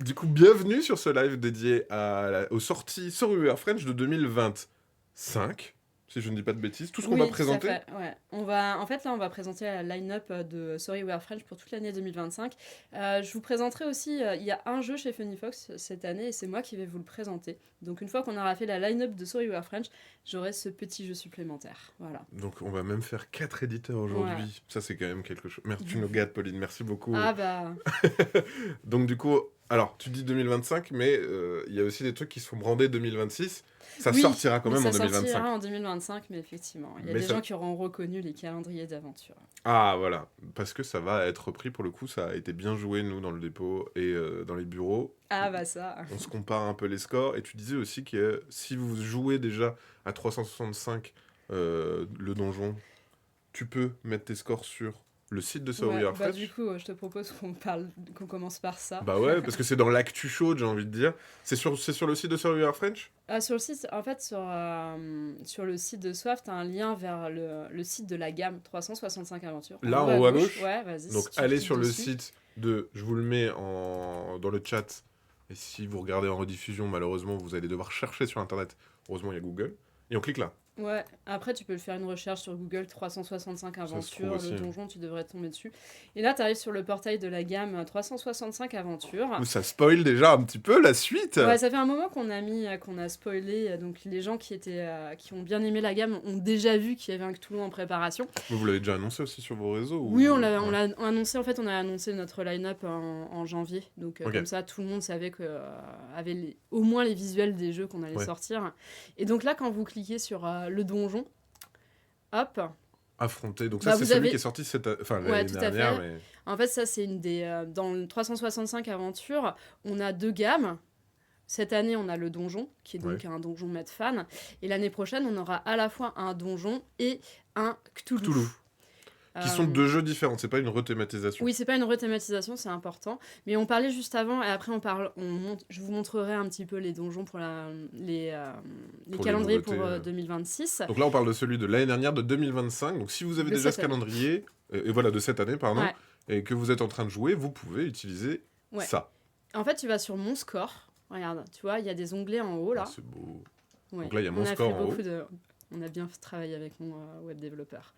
Du coup, bienvenue sur ce live dédié aux sorties Sorry We Are French de 2025, si je ne dis pas de bêtises. Tout ce qu'on va Oui, tout à présenter. fait. Ouais. En fait, là, on va présenter la line-up de Sorry We Are French pour toute l'année 2025. Je vous présenterai aussi, il y a un jeu chez Funny Fox cette année et c'est moi qui vais vous le présenter. Donc, une fois qu'on aura fait la line-up de Sorry We Are French, j'aurai ce petit jeu supplémentaire. Voilà. Donc, on va même faire 4 éditeurs Ouais. aujourd'hui. Ça, c'est quand même quelque chose. Merci, tu nous gâtes, Pauline. Merci beaucoup. Ah bah, Donc, du coup, alors, tu dis 2025, mais il y a aussi des trucs qui sont brandés 2026. Ça oui, sortira quand mais même en ça 2025. sortira en 2025, mais effectivement, il y a Mais des ça... gens qui auront reconnu les calendriers d'aventure. Ah, voilà. Parce que ça va être repris, pour le coup, ça a été bien joué, nous, dans le dépôt et dans les bureaux. Ah bah ça. On se compare un peu les scores. Et tu disais aussi que si vous jouez déjà à 365 le donjon, tu peux mettre tes scores sur le site de Ouais, Sorry Are bah du French. coup, je te propose qu'on commence par ça. Bah ouais, parce que c'est dans l'actu chaude, j'ai envie de dire. C'est sur le site de Sorry Are French. Sur le site, en fait, sur le site de Soif, tu as un lien vers le site de la gamme 365 Aventures. En Là, haut en à haut à gauche, gauche. ouais, vas-y, Donc si tu allez cliques sur le dessus. site de... Je vous le mets dans le chat. Et si vous regardez en rediffusion, malheureusement, vous allez devoir chercher sur Internet. Heureusement, il y a Google. Et on clique là. Ouais, après, tu peux faire une recherche sur Google 365 Ça se trouve Aventures, le aussi. donjon, tu devrais tomber dessus. Et là, tu arrives sur le portail de la gamme 365 Aventures. Où ça spoil déjà un petit peu la suite. Ouais, ça fait un moment qu'on a spoilé, donc les gens qui ont bien aimé la gamme ont déjà vu qu'il y avait un Cthulhu en préparation. Vous l'avez déjà annoncé aussi sur vos réseaux Oui, ou... on Ouais. l'a annoncé, en fait, on a annoncé notre line-up en janvier. Donc, Ok, comme ça, tout le monde savait que avait au moins les visuels des jeux qu'on allait ouais. sortir. Et donc là, quand vous cliquez sur le donjon, hop, Affronter. Donc ça, bah c'est vous celui qui avez... est sorti Ouais, l'année tout à dernière, fait. mais... En fait, ça, c'est une des... dans le 365 Aventures, on a deux gammes. Cette année, on a le donjon, qui est Ouais. donc un donjon Mad Fan. Et l'année prochaine, on aura à la fois un donjon et un Cthulhu. Cthulhu. Qui sont deux jeux différents, c'est pas une rethématisation. Oui, c'est pas une rethématisation, c'est important. Mais on parlait juste avant, et après je vous montrerai un petit peu les donjons pour les Pour les calendriers nouveautés, pour 2026. Donc là, on parle de celui de l'année dernière, de 2025. Donc si vous avez De déjà cette ce année. calendrier, et voilà, de cette année, pardon, Ouais, et que vous êtes en train de jouer, vous pouvez utiliser ouais. ça. En fait, tu vas sur mon score. Regarde, tu vois, il y a des onglets en haut Ah, là. c'est beau. Ouais. Donc là, il y a mon On a score fait en haut. On a bien travaillé avec mon web développeur.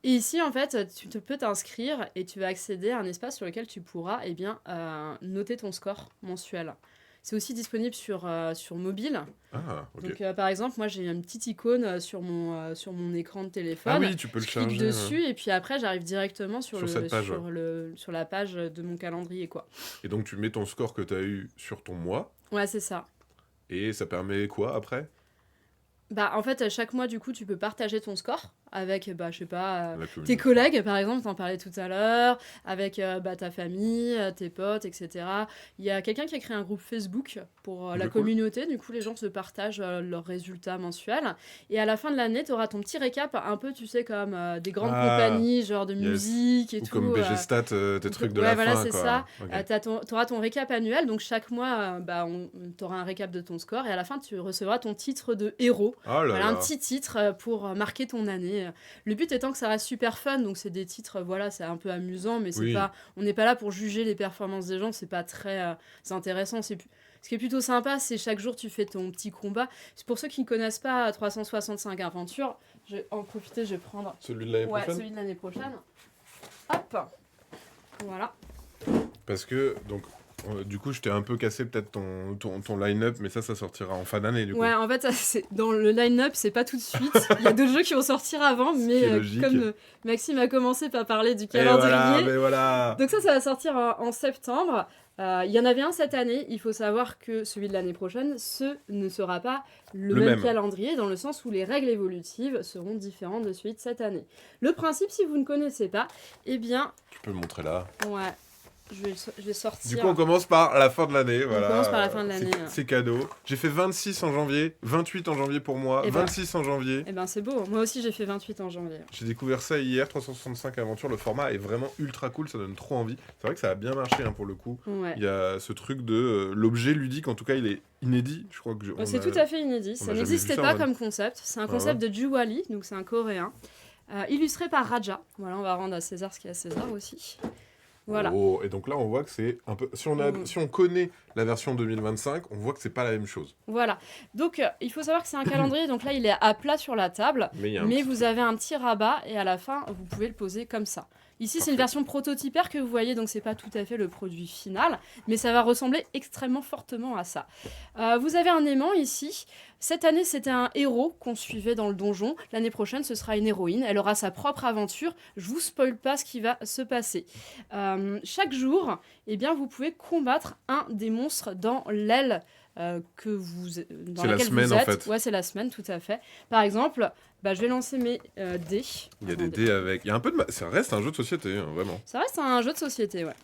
Et ici, en fait, peux t'inscrire et tu vas accéder à un espace sur lequel tu pourras noter ton score mensuel. C'est aussi disponible sur mobile. Ah, ok. Donc, par exemple, moi, j'ai une petite icône sur mon écran de Ah téléphone. oui, tu peux le Je clique charger dessus et puis après, j'arrive directement sur cette page. sur la page de mon calendrier, quoi. Et donc, tu mets ton score que tu as eu sur ton mois, Ouais, c'est ça. et ça permet quoi après? Bah, en fait, à chaque mois, du coup, tu peux partager ton score avec, bah, je sais pas, La tes communauté. collègues, par exemple, t'en parlais tout à l'heure, avec bah, ta famille, tes potes, etc. Il y a quelqu'un qui a créé un groupe Facebook pour la Ok, cool. communauté. Du coup, les gens se partagent leurs résultats mensuels. Et à la fin de l'année, t'auras ton petit récap, un peu, tu sais, comme des grandes Ah, compagnies, genre de yes. musique et Ou tout. comme BGstat, tes trucs de Ouais, la voilà, fin, c'est ça. quoi. Ok. T'auras ton récap annuel, donc chaque mois, bah, t'auras un récap de ton score, et à la fin, tu recevras ton titre de héros. Oh là Voilà, un là. petit titre pour marquer ton année. Le but étant que ça reste super fun, donc c'est des titres, voilà, c'est un peu amusant, mais c'est Oui. pas, on n'est pas là pour juger les performances des gens, c'est pas très c'est intéressant. Ce qui est plutôt sympa, c'est chaque jour tu fais ton petit combat. C'est pour ceux qui ne connaissent pas 365 Aventures, je vais en profiter, je vais prendre Celui de l'année ouais, prochaine. celui de l'année prochaine. Hop, voilà. Parce que, donc, du coup, je t'ai un peu cassé peut-être ton line-up, mais ça sortira en fin d'année, du coup. Ouais, en fait, ça, dans le line-up, c'est pas tout de suite. Il y a d'autres jeux qui vont sortir avant, Ce qui mais est logique. comme Maxime a commencé par parler du Et calendrier. voilà, mais voilà. Donc ça va sortir en septembre. Il y en avait un cette année. Il faut savoir que celui de l'année prochaine, ce ne sera pas le même calendrier, dans le sens où les règles évolutives seront différentes de celui de cette année. Le principe, si vous ne connaissez pas, eh bien... Tu peux le montrer là. Ouais, je vais sortir... Du coup, on commence par la fin de l'année. Voilà. commence par la fin de l'année. C'est cadeau. J'ai fait 26 en janvier, 28 en janvier pour moi, Eh ben. 26 en janvier. Eh ben c'est beau. Moi aussi, j'ai fait 28 en janvier. J'ai découvert ça hier, 365 Aventures. Le format est vraiment ultra cool, ça donne trop envie. C'est vrai que ça a bien marché pour le coup. Ouais. Il y a ce truc de l'objet ludique, en tout cas, il est inédit. Je crois que C'est tout à fait inédit. Ça jamais n'existait vu ça, pas en comme concept. C'est un concept de Juwali, donc c'est un coréen. Illustré par Raja. Voilà, on va rendre à César ce qu'il y a à César aussi. Voilà. Oh, et donc là, on voit que c'est un peu... Si on connaît la version 2025, on voit que c'est pas la même chose. Voilà. Donc, il faut savoir que c'est un calendrier. Donc là, il est à plat sur la table. Mais il y a un Mais petit vous truc. avez un petit rabat et à la fin, vous pouvez le poser comme ça. Ici, c'est une Parfait. version prototypaire que vous voyez, donc c'est pas tout à fait le produit final, mais ça va ressembler extrêmement fortement à ça. Vous avez un aimant ici. Cette année, c'était un héros qu'on suivait dans le donjon. L'année prochaine, ce sera une héroïne. Elle aura sa propre aventure. Je vous spoil pas ce qui va se passer. Chaque jour, eh bien, vous pouvez combattre un des monstres dans l'aile dans C'est la laquelle semaine, vous en êtes. fait. Ouais, c'est la semaine, tout à fait. Par exemple, je vais lancer mes dés. Il y a des Attendez. dés avec... Il y a un peu de... Ça reste un jeu de société, hein, vraiment. Ça reste un jeu de société, ouais.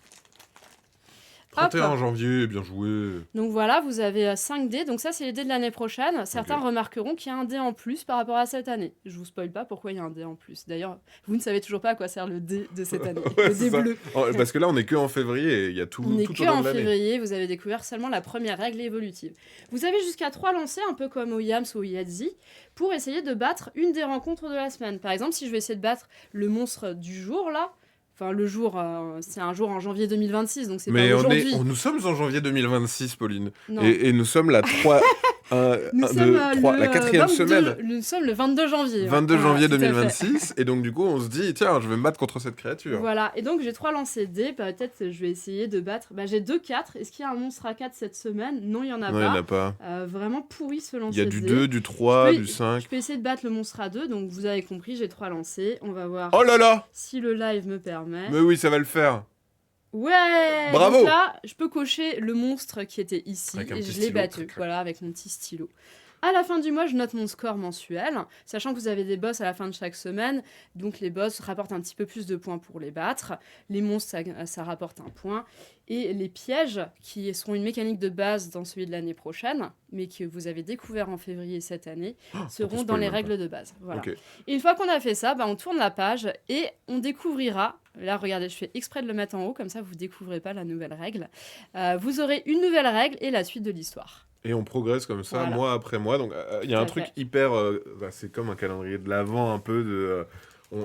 31 janvier, bien joué. Donc voilà, vous avez 5 dés. Donc ça, c'est les dés de l'année prochaine. Certains remarqueront qu'il y a un dé en plus par rapport à cette année. Je vous spoil pas pourquoi il y a un dé en plus. D'ailleurs, vous ne savez toujours pas à quoi sert le dé de cette année. Ouais, le c'est dé ça. bleu. Parce que là, on est que en février et il y a tout, On n'est tout que au long en de l'année. février, vous avez découvert seulement la première règle évolutive. Vous avez jusqu'à 3 lancers, un peu comme au Yams ou au Yahtzee, pour essayer de battre une des rencontres de la semaine. Par exemple, si je vais essayer de battre le monstre du jour, là, enfin le jour, c'est un jour en janvier 2026, donc c'est pas Mais aujourd'hui. nous sommes en janvier 2026, Pauline. Non. Et nous sommes la 3... Nous sommes la quatrième semaine. Nous sommes le 22 janvier. 22 Voilà, janvier tout à fait. 2026. Et donc, du coup, on se dit, tiens, je vais me battre contre cette créature. Voilà, et donc j'ai 3 lancers de dés, peut-être je vais essayer de battre. J'ai 2 4. Est-ce qu'il y a un monstre à 4 cette semaine? Non, il y en a Non, il n'y en pas. a pas. Vraiment pourri ce lancer Il y a de du dés. 2, du 3, Je peux- du 5. Je peux essayer de battre le monstre à 2, donc vous avez compris, j'ai 3 lancers. On va voir Oh là là! si le live me permet. Mais oui, ça va le faire. Ouais! Bravo! Donc là, je peux cocher le monstre qui était ici, Avec un et petit je l'ai stylo, battu. clac, clac. Voilà, avec mon petit stylo. À la fin du mois, je note mon score mensuel, sachant que vous avez des boss à la fin de chaque semaine, donc les boss rapportent un petit peu plus de points pour les battre, les monstres ça rapporte un point, et les pièges, qui seront une mécanique de base dans celui de l'année prochaine, mais que vous avez découvert en février cette année, seront dans les règles de base. Voilà. Ok. Et une fois qu'on a fait ça, on tourne la page et on découvrira, là regardez, je fais exprès de le mettre en haut, comme ça vous ne découvrez pas la nouvelle règle, vous aurez une nouvelle règle et la suite de l'histoire. Et on progresse comme ça, Voilà. mois après mois. Donc, il y a Tout un à truc fait. hyper... c'est comme un calendrier de l'avant, un peu de...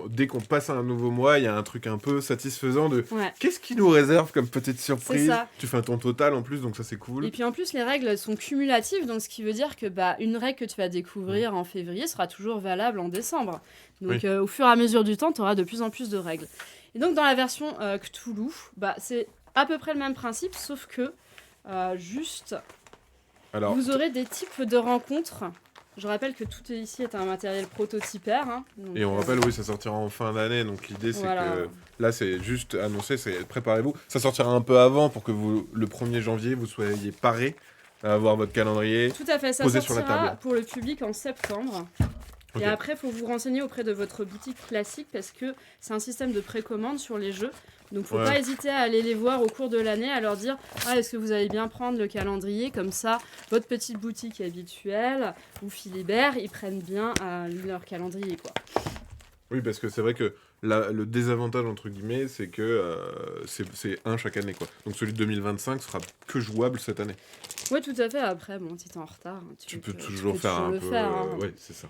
dès qu'on passe à un nouveau mois, il y a un truc un peu satisfaisant de... Ouais. Qu'est-ce qui nous réserve comme petite surprise? C'est ça. Tu fais un ton total en plus, donc ça c'est cool. Et puis en plus, les règles sont cumulatives, donc ce qui veut dire que une règle que tu vas découvrir en février sera toujours valable en décembre. Donc au fur et à mesure du temps, tu auras de plus en plus de règles. Et donc dans la version Cthulhu, c'est à peu près le même principe, sauf que juste, Alors, vous aurez des types de rencontres. Je rappelle que tout ici est un matériel prototypaire. Hein, donc, et on rappelle, oui, ça sortira en fin d'année, donc l'idée c'est voilà. que là c'est juste annoncé, c'est préparez-vous. Ça sortira un peu avant pour que vous, le 1er janvier, vous soyez parés à avoir votre calendrier. Tout à fait, ça posé sur la sortira table. pour le public en septembre. Ok. Et après, il faut vous renseigner auprès de votre boutique classique parce que c'est un système de précommande sur les jeux. Donc, faut Ouais. pas hésiter à aller les voir au cours de l'année, à leur dire est-ce que vous allez bien prendre le calendrier? Comme ça, votre petite boutique habituelle ou Philibert, ils prennent bien leur calendrier, quoi. Oui, parce que c'est vrai que le désavantage, entre guillemets, c'est que c'est un chaque année, quoi. Donc celui de 2025 sera que jouable cette année. Ouais, tout à fait. Après, si t'es en retard, Tu peux toujours faire un le peu... faire, hein. Ouais, c'est ça.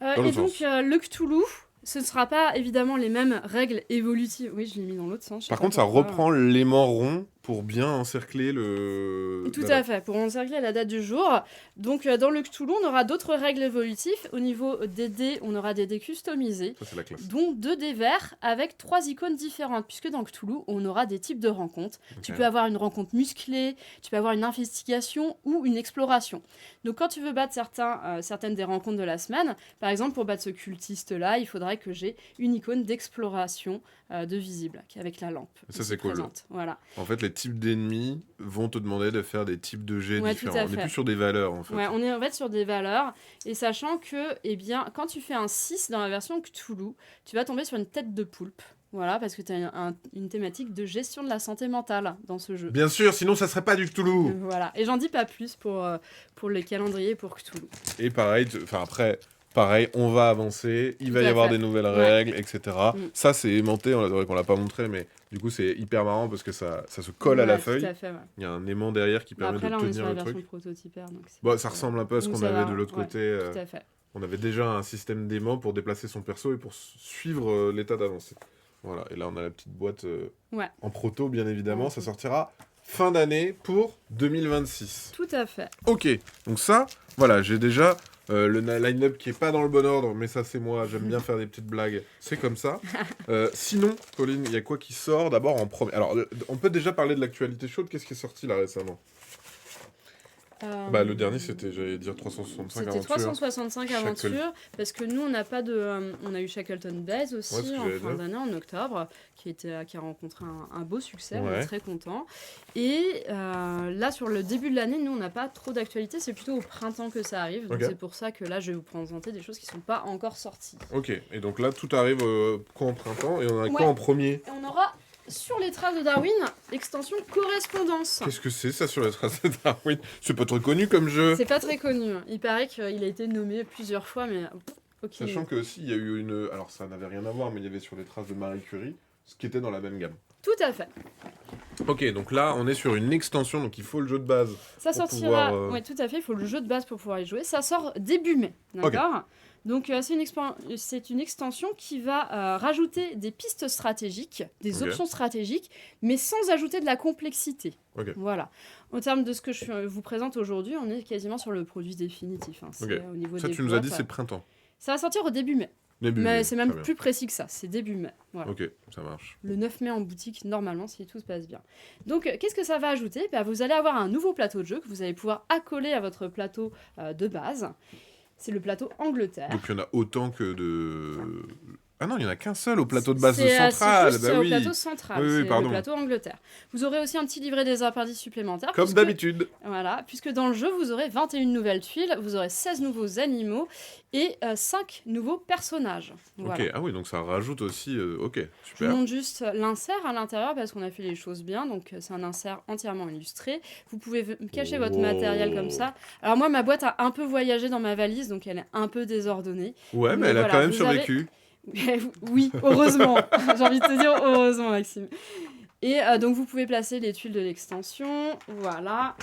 Et l'autre donc, sens. le Cthulhu, ce ne sera pas évidemment les mêmes règles évolutives. Oui, je l'ai mis dans l'autre sens. je sais Par pas contre, ça pourquoi. reprend l'aimant rond pour bien encercler le... Tout à fait, pour encercler la date du jour. Donc, dans le Cthulhu, on aura d'autres règles évolutives. Au niveau des dés, on aura des dés customisés, Ça, c'est la classe. dont 2 dés verts avec 3 icônes différentes. Puisque dans Cthulhu, on aura des types de rencontres. Tu Ok. peux avoir une rencontre musclée, tu peux avoir une investigation ou une exploration. Donc, quand tu veux battre certaines des rencontres de la semaine, par exemple, pour battre ce cultiste-là, il faudrait que j'ai une icône d'exploration de visible, avec la lampe. Ça, ici c'est cool. présente. Voilà. En fait, les types d'ennemis vont te demander de faire des types de jets Ouais, tout différents. à On n'est fait. plus sur des valeurs, en fait. Ouais, on est en fait sur des valeurs, et sachant que, quand tu fais un 6 dans la version Cthulhu, tu vas tomber sur une tête de poulpe. Voilà, parce que tu as une thématique de gestion de la santé mentale dans ce jeu. Bien sûr, sinon ça serait pas du Cthulhu. Voilà, et j'en dis pas plus pour les calendriers pour Cthulhu. Et pareil, pareil, on va avancer, il va y avoir des nouvelles règles, etc. Mm. Ça, c'est aimanté, c'est vrai qu'on l'a pas montré, mais du coup, c'est hyper marrant parce que ça se colle à la feuille. Tout à fait, ouais. Il y a un aimant derrière qui permet Après, là, de on est sur tenir la le version truc. prototypaire. Donc Bon, ça ressemble un peu à ce donc qu'on ça avait va, de l'autre ouais, côté. Tout à fait. On avait déjà un système d'aimant pour déplacer son perso et pour suivre l'état d'avancée. Voilà, et là on a la petite boîte Ouais. en proto, bien évidemment. Ouais. Ça sortira fin d'année pour 2026. Tout à fait. Ok, donc ça, voilà, j'ai déjà le line-up qui est pas dans le bon ordre, mais ça c'est moi, j'aime bien faire des petites blagues, c'est comme ça. Sinon, Pauline, il y a quoi qui sort d'abord en premier? Alors, on peut déjà parler de l'actualité chaude, qu'est-ce qui est sorti là récemment? Le dernier c'était, j'allais dire 365 C'était aventures. 365 aventures, parce que nous on n'a pas de... on a eu Shackleton Base Ouais, aussi ce que en j'allais fin dire. d'année, en octobre, qui a rencontré un beau succès, on Ouais. est très contents. Et là sur le début de l'année, nous on n'a pas trop d'actualité, c'est plutôt au printemps que ça arrive, donc Ok. c'est pour ça que là je vais vous présenter des choses qui sont pas encore sorties. Ok, et donc là tout arrive quand en printemps, et on a quoi Ouais. en premier? Et on aura sur les traces de Darwin, l'extension correspondance. Qu'est-ce que c'est ça sur les traces de Darwin? C'est pas très connu comme jeu. C'est pas très connu, il paraît qu'il a été nommé plusieurs fois, mais ok. Sachant que aussi il y a eu une... Alors ça n'avait rien à voir, mais il y avait sur les traces de Marie Curie, ce qui était dans la même gamme. Tout à fait. Ok, donc là on est sur une extension, donc il faut le jeu de base. Ça pour sortira, pouvoir, ouais, tout à fait, il faut le jeu de base pour pouvoir y jouer. Ça sort début mai, d'accord. Donc c'est une extension qui va rajouter des pistes stratégiques, des Ok. options stratégiques, mais sans ajouter de la complexité. Ok. Voilà. Au terme de ce que je vous présente aujourd'hui, on est quasiment sur le produit définitif. Hein. C'est Ok. au niveau Ça des tu nous as dit boîtes, c'est printemps. ça va sortir au début mai. Début Mais mai, c'est même très bien. plus précis que ça, c'est début mai. Voilà. Ok, ça marche. Le 9 mai en boutique, normalement, si tout se passe bien. Donc, qu'est-ce que ça va ajouter? Vous allez avoir un nouveau plateau de jeu que vous allez pouvoir accoler à votre plateau de base. C'est le plateau Angleterre. Donc il y en a autant que de... Ah non, il n'y en a qu'un seul au plateau de base C'est central. juste Bah au oui. plateau central, Oui, oui, c'est le pardon. plateau Angleterre. Vous aurez aussi un petit livret des appendices supplémentaires. Comme puisque- d'habitude. Voilà, puisque dans le jeu, vous aurez 21 nouvelles tuiles, vous aurez 16 nouveaux animaux et 5 nouveaux personnages. Voilà. Ok, ah oui, donc ça rajoute aussi... Ok, Je vous super. montre juste l'insert à l'intérieur parce qu'on a fait les choses bien. Donc, c'est un insert entièrement illustré. Vous pouvez cacher votre matériel comme ça. Alors, moi, ma boîte a un peu voyagé dans ma valise, donc elle est un peu désordonnée. Ouais, mais Mais elle a voilà, quand même vous avez- survécu. Oui, heureusement. J'ai envie de te dire heureusement, Maxime. Et donc, vous pouvez placer les tuiles de l'extension. Voilà.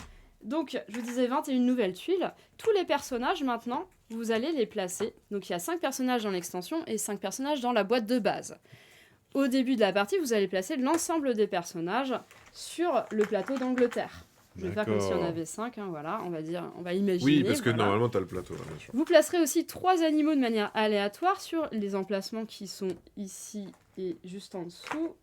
Donc, je vous disais 21 nouvelles tuiles. Tous les personnages, maintenant, vous allez les placer. Donc, il y a 5 personnages dans l'extension et 5 personnages dans la boîte de base. Au début de la partie, vous allez placer l'ensemble des personnages sur le plateau d'Angleterre. Je vais faire comme si on D'accord. avait 5, hein, voilà, on va imaginer. Oui, parce que voilà. normalement t'as le plateau là, bien sûr. Vous placerez aussi 3 animaux de manière aléatoire sur les emplacements qui sont ici et juste en dessous.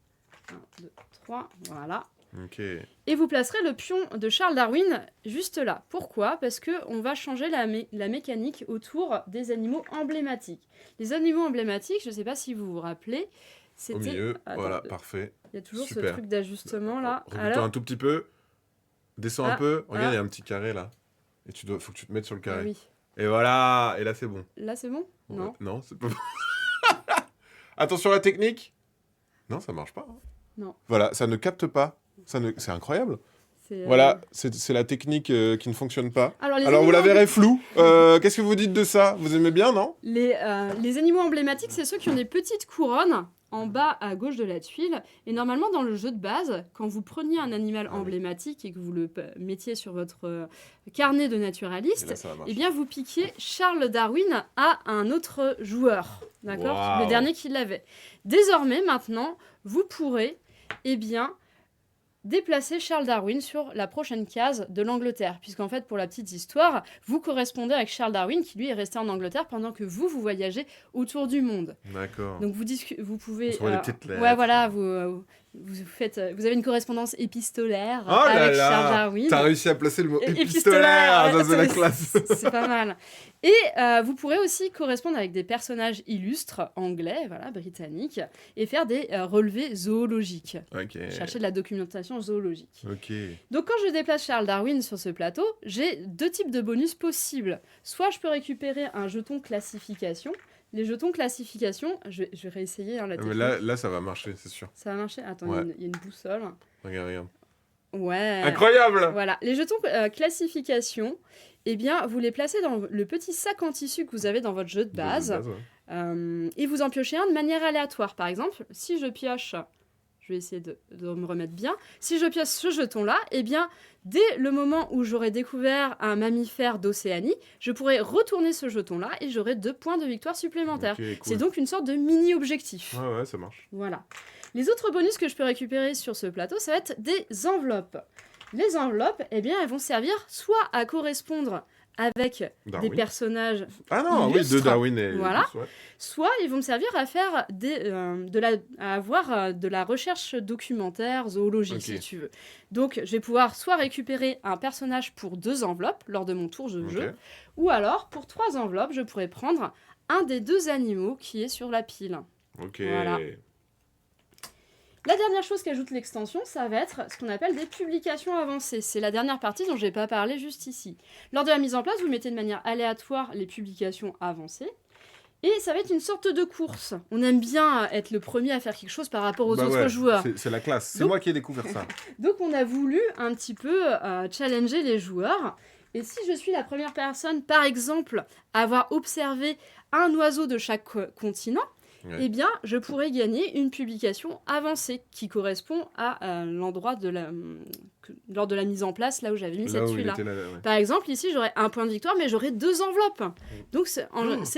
1, 2, 3, voilà. Ok. Et vous placerez le pion de Charles Darwin juste là. Pourquoi? Parce qu'on va changer la mécanique autour des animaux emblématiques. Les animaux emblématiques, je ne sais pas si vous vous rappelez, c'était... Au milieu, Attends, voilà, parfait. il y a toujours ce Super. truc d'ajustement là. Remonte-toi un tout petit peu. Descends un Ah, peu. Regarde, il y a ah. un petit carré là. Et faut que tu te mettes sur le Ah carré. oui. Et voilà, et là c'est bon. Là c'est bon? Non. Ouais. Non, c'est pas bon. Attention à la technique. Non, ça marche pas. Hein. Non. Voilà, ça ne capte pas. C'est incroyable. C'est, Voilà, c'est la technique qui ne fonctionne pas. Alors, les Alors vous la animaux verrez floue. Qu'est-ce que vous dites de ça? Vous aimez bien, non? Les animaux emblématiques, c'est ceux qui ont des petites couronnes en bas à gauche de la tuile. Et normalement, dans le jeu de base, quand vous preniez un animal Ah oui. emblématique et que vous le mettiez sur votre carnet de Et naturaliste, là, ça va marcher. eh bien, vous piquiez Charles Darwin à un autre joueur. D'accord? Waouh. Le dernier qui l'avait. Désormais, maintenant, vous pourrez, eh bien, déplacer Charles Darwin sur la prochaine case de l'Angleterre. Puisqu'en fait, pour la petite histoire, vous correspondez avec Charles Darwin qui, lui, est resté en Angleterre pendant que vous voyagez autour du monde. D'accord. Donc, vous pouvez... On se voit des petites lettres. Ouais, voilà, vous avez une correspondance épistolaire Oh là avec là, Charles Darwin. T'as réussi à placer le mot Épistolaire, épistolaire, ça c'est la c'est- classe. C'est pas mal. Et vous pourrez aussi correspondre avec des personnages illustres anglais, voilà, britanniques, et faire des relevés zoologiques. Ok. Chercher de la documentation zoologique. Ok. Donc quand je déplace Charles Darwin sur ce plateau, j'ai 2 types de bonus possibles. Soit je peux récupérer un jeton classification. Les jetons classification, je vais réessayer hein, la Ah, mais technique. là, ça va marcher, c'est sûr. Ça va marcher? Attends, Ouais. il y a une boussole. Regarde. Ouais. Incroyable. Voilà, les jetons classification, eh bien, vous les placez dans le petit sac en tissu que vous avez dans votre jeu de base, ouais. et vous en piochez un de manière aléatoire. Par exemple, si je pioche, je vais essayer de me remettre bien. Si je pioche ce jeton-là, eh bien, dès le moment où j'aurai découvert un mammifère d'Océanie, je pourrai retourner ce jeton-là et j'aurai 2 points de victoire supplémentaires. Ok, cool. C'est donc une sorte de mini-objectif. Ouais, ça marche. Voilà. Les autres bonus que je peux récupérer sur ce plateau, ça va être des enveloppes. Les enveloppes, eh bien, elles vont servir soit à correspondre avec Darwin. des personnages Ah non, illustres, oui, de Darwin et voilà. Illustre, ouais. soit ils vont me servir à faire à avoir de la recherche documentaire, zoologie, Ok. si tu veux. Donc, je vais pouvoir soit récupérer un personnage pour 2 enveloppes lors de mon tour de jeu, Ok. ou alors, pour 3 enveloppes, je pourrais prendre un des 2 animaux qui est sur la pile. Ok. Voilà. La dernière chose qu'ajoute l'extension, ça va être ce qu'on appelle des publications avancées. C'est la dernière partie dont je n'ai pas parlé juste ici. Lors de la mise en place, vous mettez de manière aléatoire les publications avancées. Et ça va être une sorte de course. On aime bien être le premier à faire quelque chose par rapport aux Bah autres ouais, joueurs. c'est la classe. C'est Donc- moi qui ai découvert ça. Donc on a voulu un petit peu challenger les joueurs. Et si je suis la première personne, par exemple, à avoir observé un oiseau de chaque continent, Ouais. eh bien, je pourrais gagner une publication avancée qui correspond à l'endroit lors de la mise en place, là où j'avais mis Là cette où il tuile-là. était là, ouais. Par exemple, ici, j'aurais 1 point de victoire, mais j'aurais 2 enveloppes. Donc, c'est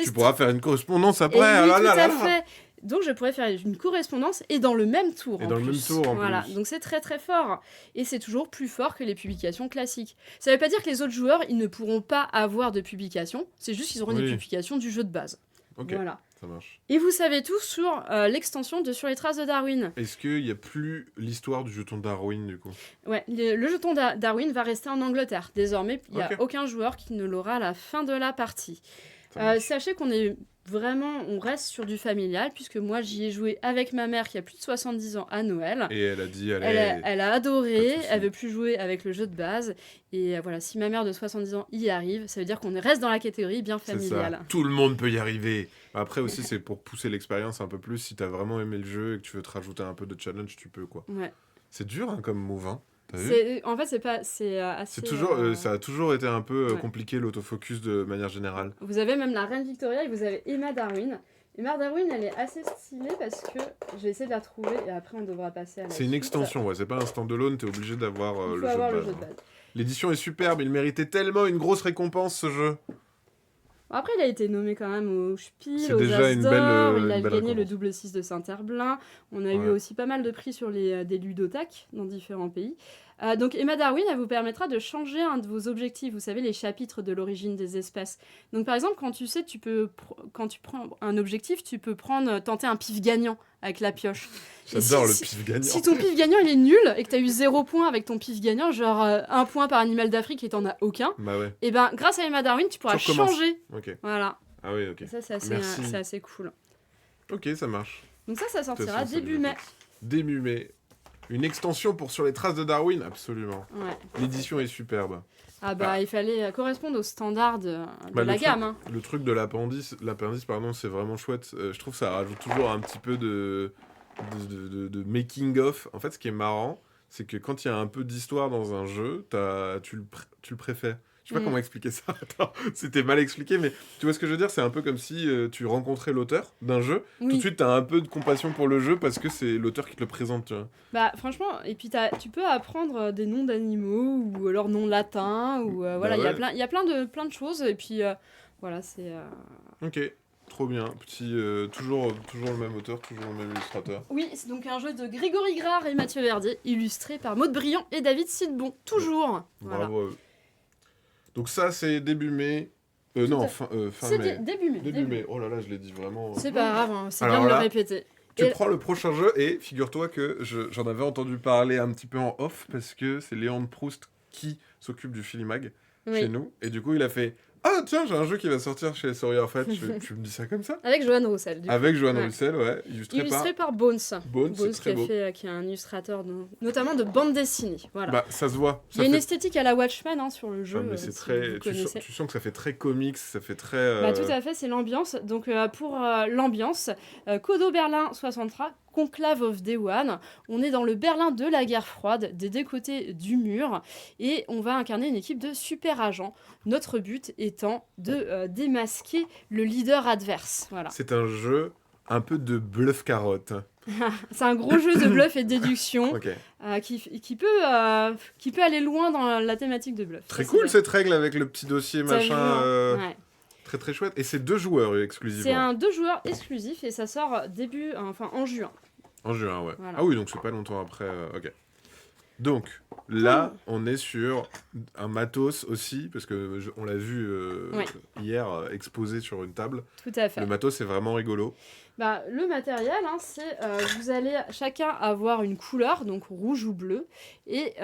Tu pourras faire une correspondance Et après. oui, Ah là tout là à là là. fait. Donc, je pourrais faire une correspondance et dans le même tour. Et en dans le plus. même tour, en Voilà. plus. Donc, c'est très très fort. Et c'est toujours plus fort que les publications classiques. Ça ne veut pas dire que les autres joueurs, ils ne pourront pas avoir de publications. C'est juste qu'ils auront des Oui. publications du jeu de base. Ok, Voilà. ça marche. Et vous savez tout sur l'extension de Sur les traces de Darwin. Est-ce qu'il n'y a plus l'histoire du jeton Darwin, du coup? Ouais, le jeton Darwin va rester en Angleterre. Désormais, il n'y a Ok. aucun joueur qui ne l'aura à la fin de la partie. Ça marche. Sachez on reste sur du familial, puisque moi j'y ai joué avec ma mère qui a plus de 70 ans à Noël. Et elle a dit, allez, Elle a pas adoré, de souci. elle veut plus jouer avec le jeu de base. Et voilà, si ma mère de 70 ans y arrive, ça veut dire qu'on reste dans la catégorie bien c'est familiale. ça. Tout le monde peut y arriver. Après aussi, c'est pour pousser l'expérience un peu plus. Si t'as vraiment aimé le jeu et que tu veux te rajouter un peu de challenge, tu peux, quoi. Ouais. C'est dur, hein, comme move, hein. T'as vu? En fait, c'est assez. C'est toujours, ça a toujours été un peu ouais. compliqué, l'autofocus de manière générale. Vous avez même la reine Victoria et vous avez Emma Darwin. Emma Darwin, elle est assez stylée parce que je vais essayer de la retrouver et après on devra passer à la C'est une suite. extension, ouais. C'est pas un stand-alone, t'es obligé d'avoir Il faut le jeu avoir de le base. jeu de hein. base. L'édition est superbe, il méritait tellement une grosse récompense, ce jeu. Bon, après, il a été nommé quand même au Spiel, C'est aux déjà As une d'Or, belle, il a une belle gagné le récompense. double 6 de Saint-Herblain. On a eu Ouais. aussi pas mal de prix sur des ludothèques dans différents pays. Donc Emma Darwin, elle vous permettra de changer un de vos objectifs. Vous savez, les chapitres de l'origine des espèces. Donc par exemple, quand tu sais, quand tu prends un objectif, tu peux tenter un pif gagnant avec la pioche. Et J'adore si- le pif gagnant. Si ton pif gagnant il est nul et que tu as eu 0 point avec ton pif gagnant, genre 1 point par animal d'Afrique et t'en as aucun, Bah ouais, et ben grâce à Emma Darwin, tu pourras Tu recommences. changer. ok. Voilà. Ah oui, ok. Et ça, c'est Merci. assez cool. Ok, ça marche. Donc ça sortira De toute façon, début c'est mai. Début mai. Une extension pour Sur les traces de Darwin, absolument. Ouais. L'édition est superbe. Ah bah il fallait correspondre aux standards de Bah, la le gamme. truc- Hein. Le truc de l'appendice, pardon, c'est vraiment chouette. Je trouve que ça rajoute toujours un petit peu de making of. En fait, ce qui est marrant, c'est que quand il y a un peu d'histoire dans un jeu, tu le préfères. Je sais pas Mm. comment expliquer ça. Attends, c'était mal expliqué, mais tu vois ce que je veux dire? C'est un peu comme si tu rencontrais l'auteur d'un jeu. Tout de Oui. suite, t'as un peu de compassion pour le jeu parce que c'est l'auteur qui te le présente, tu vois. Bah franchement, et puis tu peux apprendre des noms d'animaux ou alors noms latins ou voilà, il ouais. y a plein de choses et puis voilà, c'est Ok, trop bien. Petit, toujours le même auteur, toujours le même illustrateur. Oui, c'est donc un jeu de Grégory Grard et Mathieu Verdier, illustré par Maud Briand et David Sidbon, toujours. Voilà. Bravo à eux. Donc ça, c'est début mai. Non, à fin C'est mai. début mai. Début mai. Oh là là, je l'ai dit vraiment. C'est pas grave, hein, c'est Alors bien de là, le répéter. Tu Et- prends le prochain jeu et figure-toi que j'en avais entendu parler un petit peu en off parce que c'est Léon de Proust qui s'occupe du Filimag Oui. chez nous. Et du coup, il a fait « Ah tiens, j'ai un jeu qui va sortir chez Sorry en fait. Tu me dis ça comme ça ?» Avec Joanne Roussel, du coup. Avec Joanne Ouais. Roussel, ouais. Illustré par Bones. Bones, c'est très beau. Qui est un illustrateur notamment de bande dessinée. Voilà. Bah, ça se voit. Il y a une esthétique à la Watchmen hein, sur le jeu. Ah, mais c'est si très... vous Tu connaissez. sens que ça fait très comics, ça fait très... Bah, tout à fait, c'est l'ambiance. Donc pour l'ambiance, Kodo Berlin 63, Conclave of Day One. On est dans le Berlin de la guerre froide, des deux côtés du mur, et on va incarner une équipe de super agents. Notre but étant de démasquer le leader adverse. Voilà. C'est un jeu un peu de bluff carotte. C'est un gros jeu de bluff et de déduction Ok. qui peut aller loin dans la thématique de bluff. Très Ça, cool c'est cette règle avec le petit dossier T'as vu, machin. hein Ouais. Très très chouette. Et c'est 2 joueurs C'est exclusivement. un 2 joueurs exclusif et ça sort en juin. En juin, ouais. Voilà. Ah oui, donc c'est pas longtemps après. Ok. Donc là, on est sur un matos aussi, parce que on l'a vu Ouais. hier exposé sur une table. Tout à fait. Le matos c'est vraiment rigolo. Bah, le matériel, hein, c'est vous allez chacun avoir une couleur, donc rouge ou bleu, et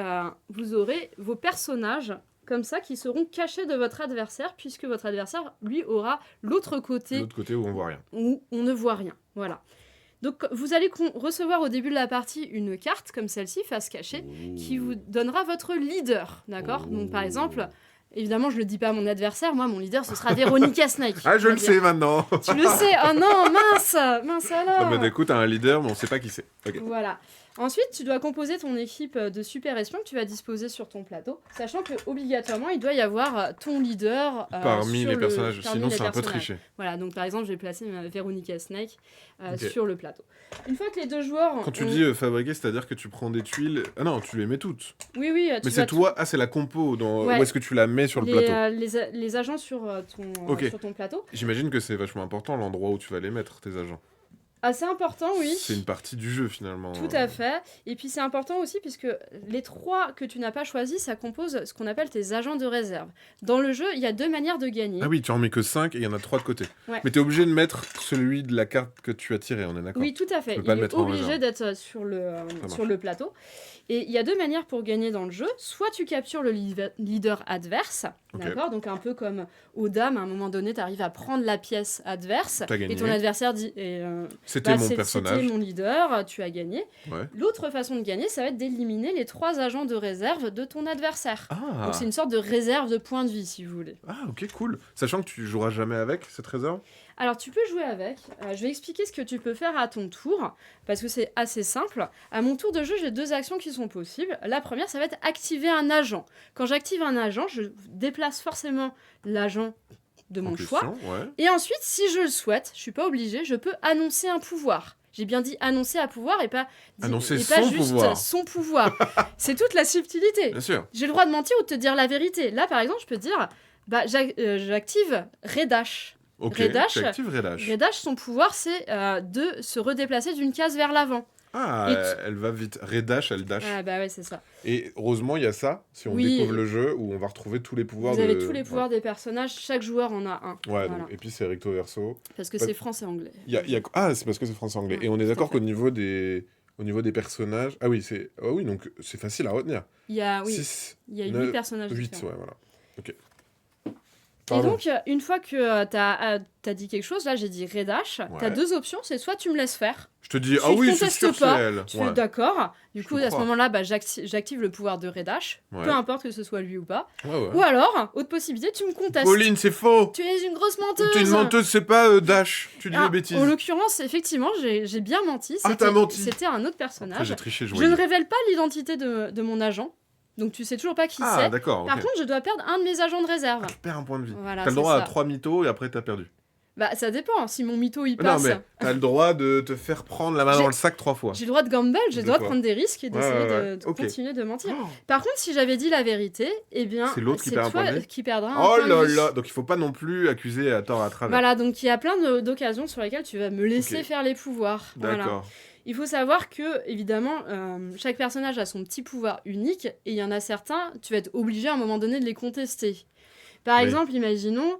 vous aurez vos personnages comme ça qui seront cachés de votre adversaire, puisque votre adversaire, lui, aura l'autre côté L'autre côté où on voit rien. où on ne voit rien. Voilà. Donc vous allez recevoir au début de la partie une carte comme celle-ci, face cachée, qui vous donnera votre leader, d'accord Donc par exemple, évidemment je le dis pas à mon adversaire, moi mon leader ce sera Veronica Snake. Ah, je on va le dire. sais maintenant. Tu le sais. Oh non, mince alors. Ah bah écoute, t'as un leader, mais on sait pas qui c'est. Ok. Voilà. Ensuite, tu dois composer ton équipe de super espions que tu vas disposer sur ton plateau, sachant que obligatoirement, il doit y avoir ton leader Parmi sur les le- personnages, parmi sinon les c'est un peu personnages. triché. Voilà, donc par exemple, je vais placer Veronica Snake Ok. sur le plateau. Une fois que les deux joueurs Quand tu ont- dis fabriquer, c'est-à-dire que tu prends des tuiles. Ah non, tu les mets toutes. Oui, tu Mais vas c'est toi, ah c'est la compo. Ouais. Où est-ce que tu la mets sur le les, plateau les agents sur Ok. sur ton plateau. J'imagine que c'est vachement important l'endroit où tu vas les mettre, tes agents. Assez important, oui. C'est une partie du jeu finalement. Tout à fait. Et puis c'est important aussi puisque les 3 que tu n'as pas choisis, ça compose ce qu'on appelle tes agents de réserve. Dans le jeu, il y a 2 manières de gagner. Ah oui, tu en mets que 5 et il y en a 3 de côté. Ouais. Mais t'es obligé de mettre celui de la carte que tu as tiré, on est d'accord Oui, tout à fait. Tu peux pas Il le est mettre en obligé réserve. d'être sur le marche. plateau. Et il y a 2 manières pour gagner dans le jeu. Soit tu captures le leader adverse, Ok. d'accord. Donc un peu comme aux dames, à un moment donné, tu arrives à prendre la pièce adverse. T'as gagné. Et ton adversaire dit C'était mon c'était personnage. mon leader, tu as gagné. Ouais. L'autre façon de gagner, ça va être d'éliminer les 3 agents de réserve de ton adversaire. Ah. Donc c'est une sorte de réserve de points de vie, si vous voulez. Ah, ok, cool. Sachant que tu joueras jamais avec cette réserve. Alors tu peux jouer avec. Je vais expliquer ce que tu peux faire à ton tour, parce que c'est assez simple. À mon tour de jeu, j'ai 2 actions qui sont possibles. La première, ça va être activer un agent. Quand j'active un agent, je déplace forcément l'agent de mon En choix. question, ouais. Et ensuite, si je le souhaite, je suis pas obligée, je peux annoncer un pouvoir. J'ai bien dit annoncer un pouvoir et pas, Annoncer et pas son juste pouvoir. son pouvoir. C'est toute la subtilité. Bien sûr. J'ai le droit de mentir ou de te dire la vérité. Là, par exemple, je peux te dire, j'active Redash. Ok, Redash. tu actives Redash. Redash, son pouvoir, c'est de se redéplacer d'une case vers l'avant. Ah, Et elle va vite. Redash, elle dash. Ah bah ouais, c'est ça. Et heureusement, il y a ça, si on Oui. découvre le jeu, où on va retrouver tous les pouvoirs Vous de... avez tous les pouvoirs des personnages, chaque joueur en a un. Ouais, Voilà. donc, et puis c'est recto verso. Parce que Pas- c'est français-anglais. Ah, c'est parce que c'est français-anglais. Ouais, Et on est tout à d'accord fait. qu'au niveau des... Au niveau des personnages... Ah oui, donc c'est facile à retenir. Il y a, oui, 6, il y a 8 9, personnages 8, différents. ouais, voilà. Ok. Et Pardon. donc, une fois que t'as dit quelque chose, là j'ai dit Redash, Ouais. t'as 2 options, c'est soit tu me laisses faire, Je te dis, tu ah oui, c'est contestes sûr, c'est pas, elle. tu Ouais. fais d'accord, du Je coup te à ce crois. moment-là, j'active le pouvoir de Redash, Ouais. peu importe que ce soit lui ou pas. Ouais, ouais. Ou alors, autre possibilité, tu me contestes. Pauline, c'est faux. Tu es une grosse menteuse. Tu es une menteuse, c'est pas Dash. Tu dis Ah, des bêtises. en l'occurrence, effectivement, j'ai bien menti. Ah, t'as menti. C'était un autre Après, personnage. j'ai triché, je Je voyais. ne révèle pas l'identité de mon agent, donc tu sais toujours pas qui Ah, c'est. d'accord, Par ok. contre, je dois perdre un de mes agents de réserve. Tu perds un point de vie. Voilà, T'as le c'est droit à ça. 3 mythos et après t'as perdu. Bah, ça dépend. Si mon mytho il Non, passe, mais t'as le droit de te faire prendre la main J'ai- dans le sac 3 fois. j'ai le droit de gamble, j'ai le Deux droit de fois. prendre des risques et d'essayer ouais. de Ok. continuer de mentir. Oh, Par contre, si j'avais dit la vérité, eh bien, C'est l'autre qui perd un toi point de vie qui perdra un Oh point de là vie. là. Donc il faut pas non plus accuser à tort à travers. Voilà, donc il y a plein d'occasions sur lesquelles tu vas me laisser Ok. faire les pouvoirs. Voilà. D'accord. Il faut savoir que, évidemment, chaque personnage a son petit pouvoir unique, et il y en a certains, tu vas être obligé à un moment donné de les contester. Par Oui. exemple, imaginons,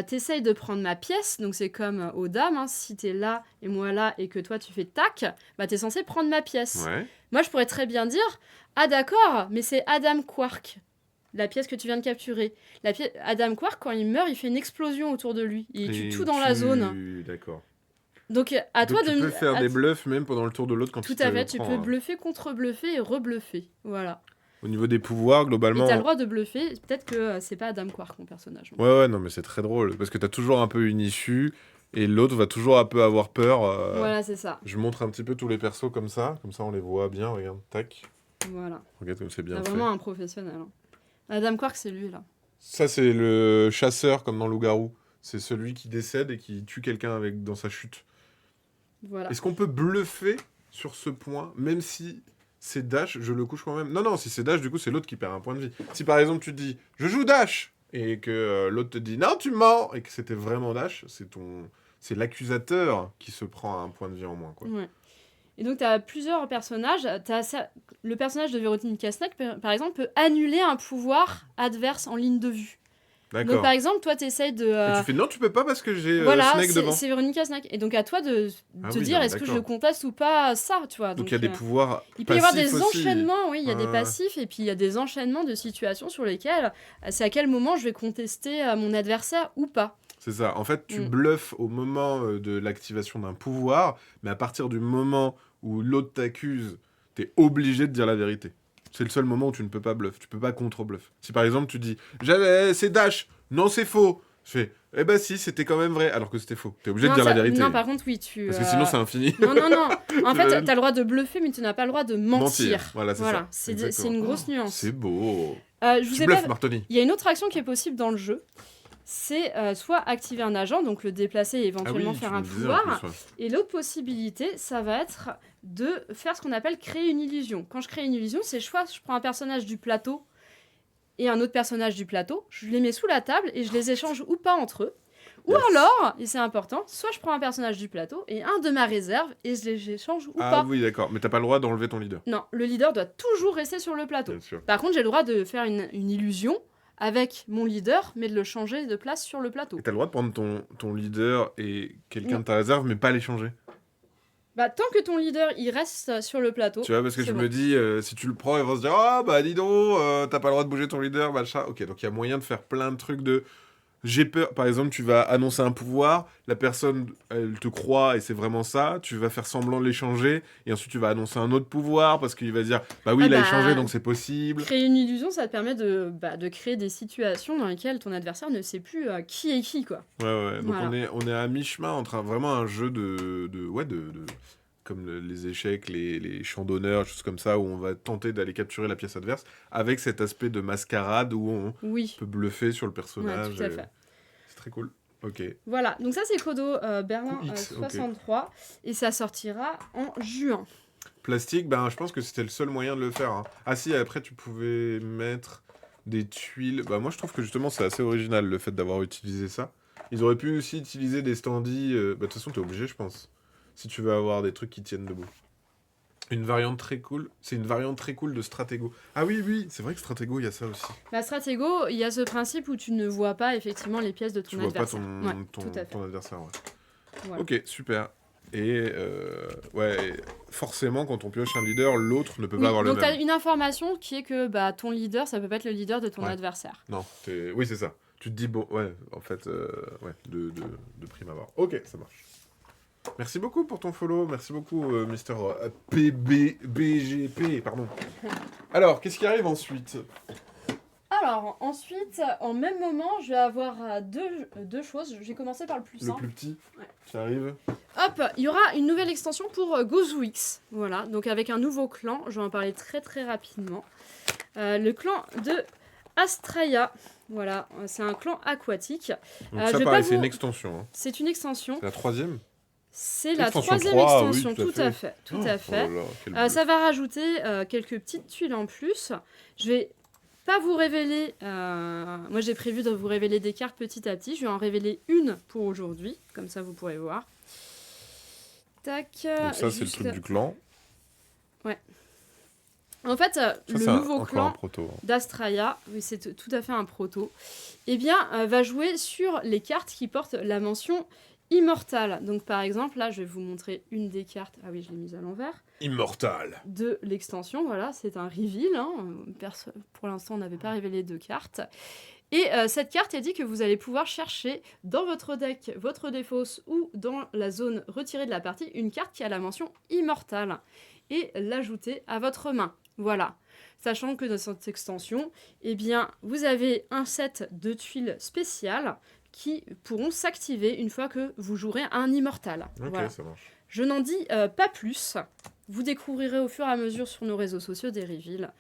t'essayes de prendre ma pièce, donc c'est comme aux dames, hein, si t'es là et moi là, et que toi tu fais tac, bah t'es censé prendre ma pièce. Ouais. Moi je pourrais très bien dire, ah d'accord, mais c'est Adam Quark, la pièce que tu viens de capturer. Adam Quark, quand il meurt, il fait une explosion autour de lui, il tue Et tout dans la zone. D'accord. Donc à toi Donc, de tu peux me- faire à- des bluffs même pendant le tour de l'autre quand Tout il te à fait, tu prend, peux hein. bluffer, contre-bluffer et rebluffer. Voilà. Au niveau des pouvoirs, Et globalement... t'as le droit de bluffer, peut-être que c'est pas Adam Quark mon personnage. Ouais, non, mais c'est très drôle. Parce que t'as toujours un peu une issue et l'autre va toujours un peu avoir peur. Voilà, c'est ça. Je montre un petit peu tous les persos comme ça on les voit bien, regarde, tac. Voilà. Regarde comme c'est bien C'est fait. vraiment un professionnel. hein. Adam Quark, c'est lui là. Ça, c'est le chasseur, comme dans Loup-Garou. C'est celui qui décède et qui tue quelqu'un dans sa chute. Voilà. Est-ce qu'on peut bluffer sur ce point, même si c'est dash, je le couche quand même. Non, si c'est dash, du coup, c'est l'autre qui perd un point de vie. Si par exemple, tu te dis, je joue dash, et que l'autre te dit, non, tu mens, et que c'était vraiment dash, c'est l'accusateur qui se prend un point de vie en moins, quoi. Ouais. Et donc, tu as plusieurs personnages. Le personnage de Véronica Snack, par exemple, peut annuler un pouvoir adverse en ligne de vue. D'accord. Donc, par exemple, toi, tu essayes de... Et tu fais, non, tu peux pas parce que j'ai voilà, Snake devant. c'est Véronica Snack. Et donc, à toi de te oui, dire, non, est-ce que je d'accord. le conteste ou pas, ça, tu vois. Donc, il y a des pouvoirs il peut y avoir des passifs aussi. enchaînements, oui, il y a des Ouais. passifs, et puis il y a des enchaînements de situations sur lesquelles c'est à quel moment je vais contester mon adversaire ou pas. C'est ça. En fait, tu bluffes au moment de l'activation d'un pouvoir, mais à partir du moment où l'autre t'accuse, t'es obligé de dire la vérité. C'est le seul moment où tu ne peux pas bluff. Tu peux pas contre-bluff. Si par exemple tu dis c'est dash, non c'est faux. Je fais eh ben si, c'était quand même vrai, alors que c'était faux. T'es obligé de dire la vérité. Non, par contre, oui, Parce que sinon c'est infini. Non. En fait, t'as le droit de bluffer, mais tu n'as pas le droit de mentir. Voilà, c'est ça. C'est une grosse nuance. C'est beau. Tu bluffes, Martoni. Il y a une autre action qui est possible dans le jeu. C'est soit activer un agent, donc le déplacer et éventuellement faire un pouvoir. Plus, ouais. Et l'autre possibilité, ça va être de faire ce qu'on appelle créer une illusion. Quand je crée une illusion, c'est soit je prends un personnage du plateau et un autre personnage du plateau, je les mets sous la table et je les échange ou pas entre eux. Ou alors, et c'est important, soit je prends un personnage du plateau et un de ma réserve et je les échange ou pas. Ah oui, d'accord. Mais t'as pas le droit d'enlever ton leader. Non, le leader doit toujours rester sur le plateau. Bien sûr. Par contre, j'ai le droit de faire une illusion avec mon leader, mais de le changer de place sur le plateau. Et t'as le droit de prendre ton leader et quelqu'un de ta réserve, mais pas les changer. Bah, tant que ton leader, il reste sur le plateau. Tu vois, parce que je bon. me dis, si tu le prends, ils vont se dire, ah bah dis donc, t'as pas le droit de bouger ton leader, machin. Ok, donc il y a moyen de faire plein de trucs de... J'ai peur, par exemple, tu vas annoncer un pouvoir, la personne, elle te croit et c'est vraiment ça, tu vas faire semblant de l'échanger, et ensuite tu vas annoncer un autre pouvoir parce qu'il va dire, bah oui, il a échangé, donc c'est possible. Créer une illusion, ça te permet de créer des situations dans lesquelles ton adversaire ne sait plus qui est qui, quoi. Ouais, donc voilà. on est à mi-chemin entre vraiment un jeu de comme les échecs, les champs d'honneur, choses comme ça, où on va tenter d'aller capturer la pièce adverse, avec cet aspect de mascarade où on peut bluffer sur le personnage. Ouais, tout à fait. C'est très cool. Ok. Voilà, donc ça c'est Kodo Berlin 63, et ça sortira en juin. Plastique, ben je pense que c'était le seul moyen de le faire. Hein. Ah si, après tu pouvais mettre des tuiles. Bah moi je trouve que justement c'est assez original le fait d'avoir utilisé ça. Ils auraient pu aussi utiliser des standees. Bah de toute façon t'es obligé je pense. Si tu veux avoir des trucs qui tiennent debout. Une variante très cool. C'est une variante très cool de Stratego. Ah oui, c'est vrai que Stratego, il y a ça aussi. Bah, Stratego, il y a ce principe où tu ne vois pas effectivement les pièces de ton adversaire. Tu vois pas ton adversaire, ouais. Voilà. Ok, super. Et forcément, quand on pioche un leader, l'autre ne peut pas avoir le même. Donc tu as une information qui est que ton leader, ça peut pas être le leader de ton adversaire. Non, oui, c'est ça. Tu te dis, bon, en fait, de prime abord. Ok, ça marche. Merci beaucoup pour ton follow. Merci beaucoup, Mister BGP, pardon. Alors, qu'est-ce qui arrive ensuite ? Alors, ensuite, en même moment, je vais avoir deux choses. Je vais commencer par le plus simple. Le plus petit qui arrive. Hop, il y aura une nouvelle extension pour Gozu-X. Voilà, donc avec un nouveau clan. Je vais en parler très très rapidement. Le clan de Astraea. Voilà, c'est un clan aquatique. Donc ça, pareil, c'est une extension. Hein. C'est une extension. C'est la troisième ? C'est la troisième extension, oui, tout à fait. Oh là, ça va rajouter quelques petites tuiles en plus. Je vais pas vous révéler... moi, j'ai prévu de vous révéler des cartes petit à petit. Je vais en révéler une pour aujourd'hui. Comme ça, vous pourrez voir. Tac. Donc ça, c'est le truc du clan. Ouais. En fait, le nouveau clan d'Astraea, oui, c'est tout à fait un proto, eh bien, va jouer sur les cartes qui portent la mention Immortal. Donc par exemple, là je vais vous montrer une des cartes. Ah oui, je l'ai mise à l'envers. Immortal. De l'extension, voilà, c'est un reveal. Hein. Pour l'instant, on n'avait pas révélé de cartes. Et cette carte, elle dit que vous allez pouvoir chercher dans votre deck, votre défausse ou dans la zone retirée de la partie, une carte qui a la mention Immortal et l'ajouter à votre main. Voilà. Sachant que dans cette extension, eh bien, vous avez un set de tuiles spéciales qui pourront s'activer une fois que vous jouerez un Immortal. Ok, voilà. ça marche. Je n'en dis pas plus. Vous découvrirez au fur et à mesure sur nos réseaux sociaux des reveals.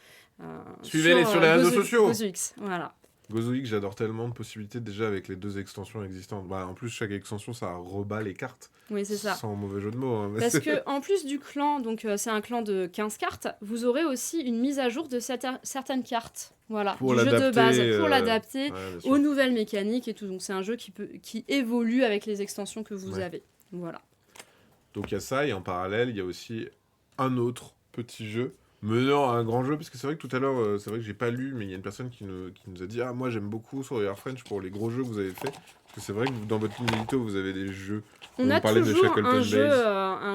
Suivez-les sur les réseaux sociaux. Gozu-X, voilà. Gozoïc, j'adore tellement de possibilités déjà avec les 2 extensions existantes. Bah, en plus, chaque extension, ça rebat les cartes. Oui, c'est ça. Sans mauvais jeu de mots. Hein, mais Parce c'est- que en plus du clan, donc c'est un clan de 15 cartes, vous aurez aussi une mise à jour de certaines cartes. Voilà, Pour du jeu de l'adapter, base, pour l'adapter ouais, bien sûr. aux nouvelles mécaniques et tout. Donc c'est un jeu qui évolue avec les extensions que vous Ouais. avez. Voilà. Donc il y a ça, et en parallèle, il y a aussi un autre petit jeu menant à un grand jeu, parce que c'est vrai que tout à l'heure, c'est vrai que j'ai pas lu, mais il y a une personne qui nous a dit « Ah, moi j'aime beaucoup sur Air French pour les gros jeux que vous avez fait. » Parce que c'est vrai que dans votre édito, vous avez des jeux. On a parlait de toujours Shackleton un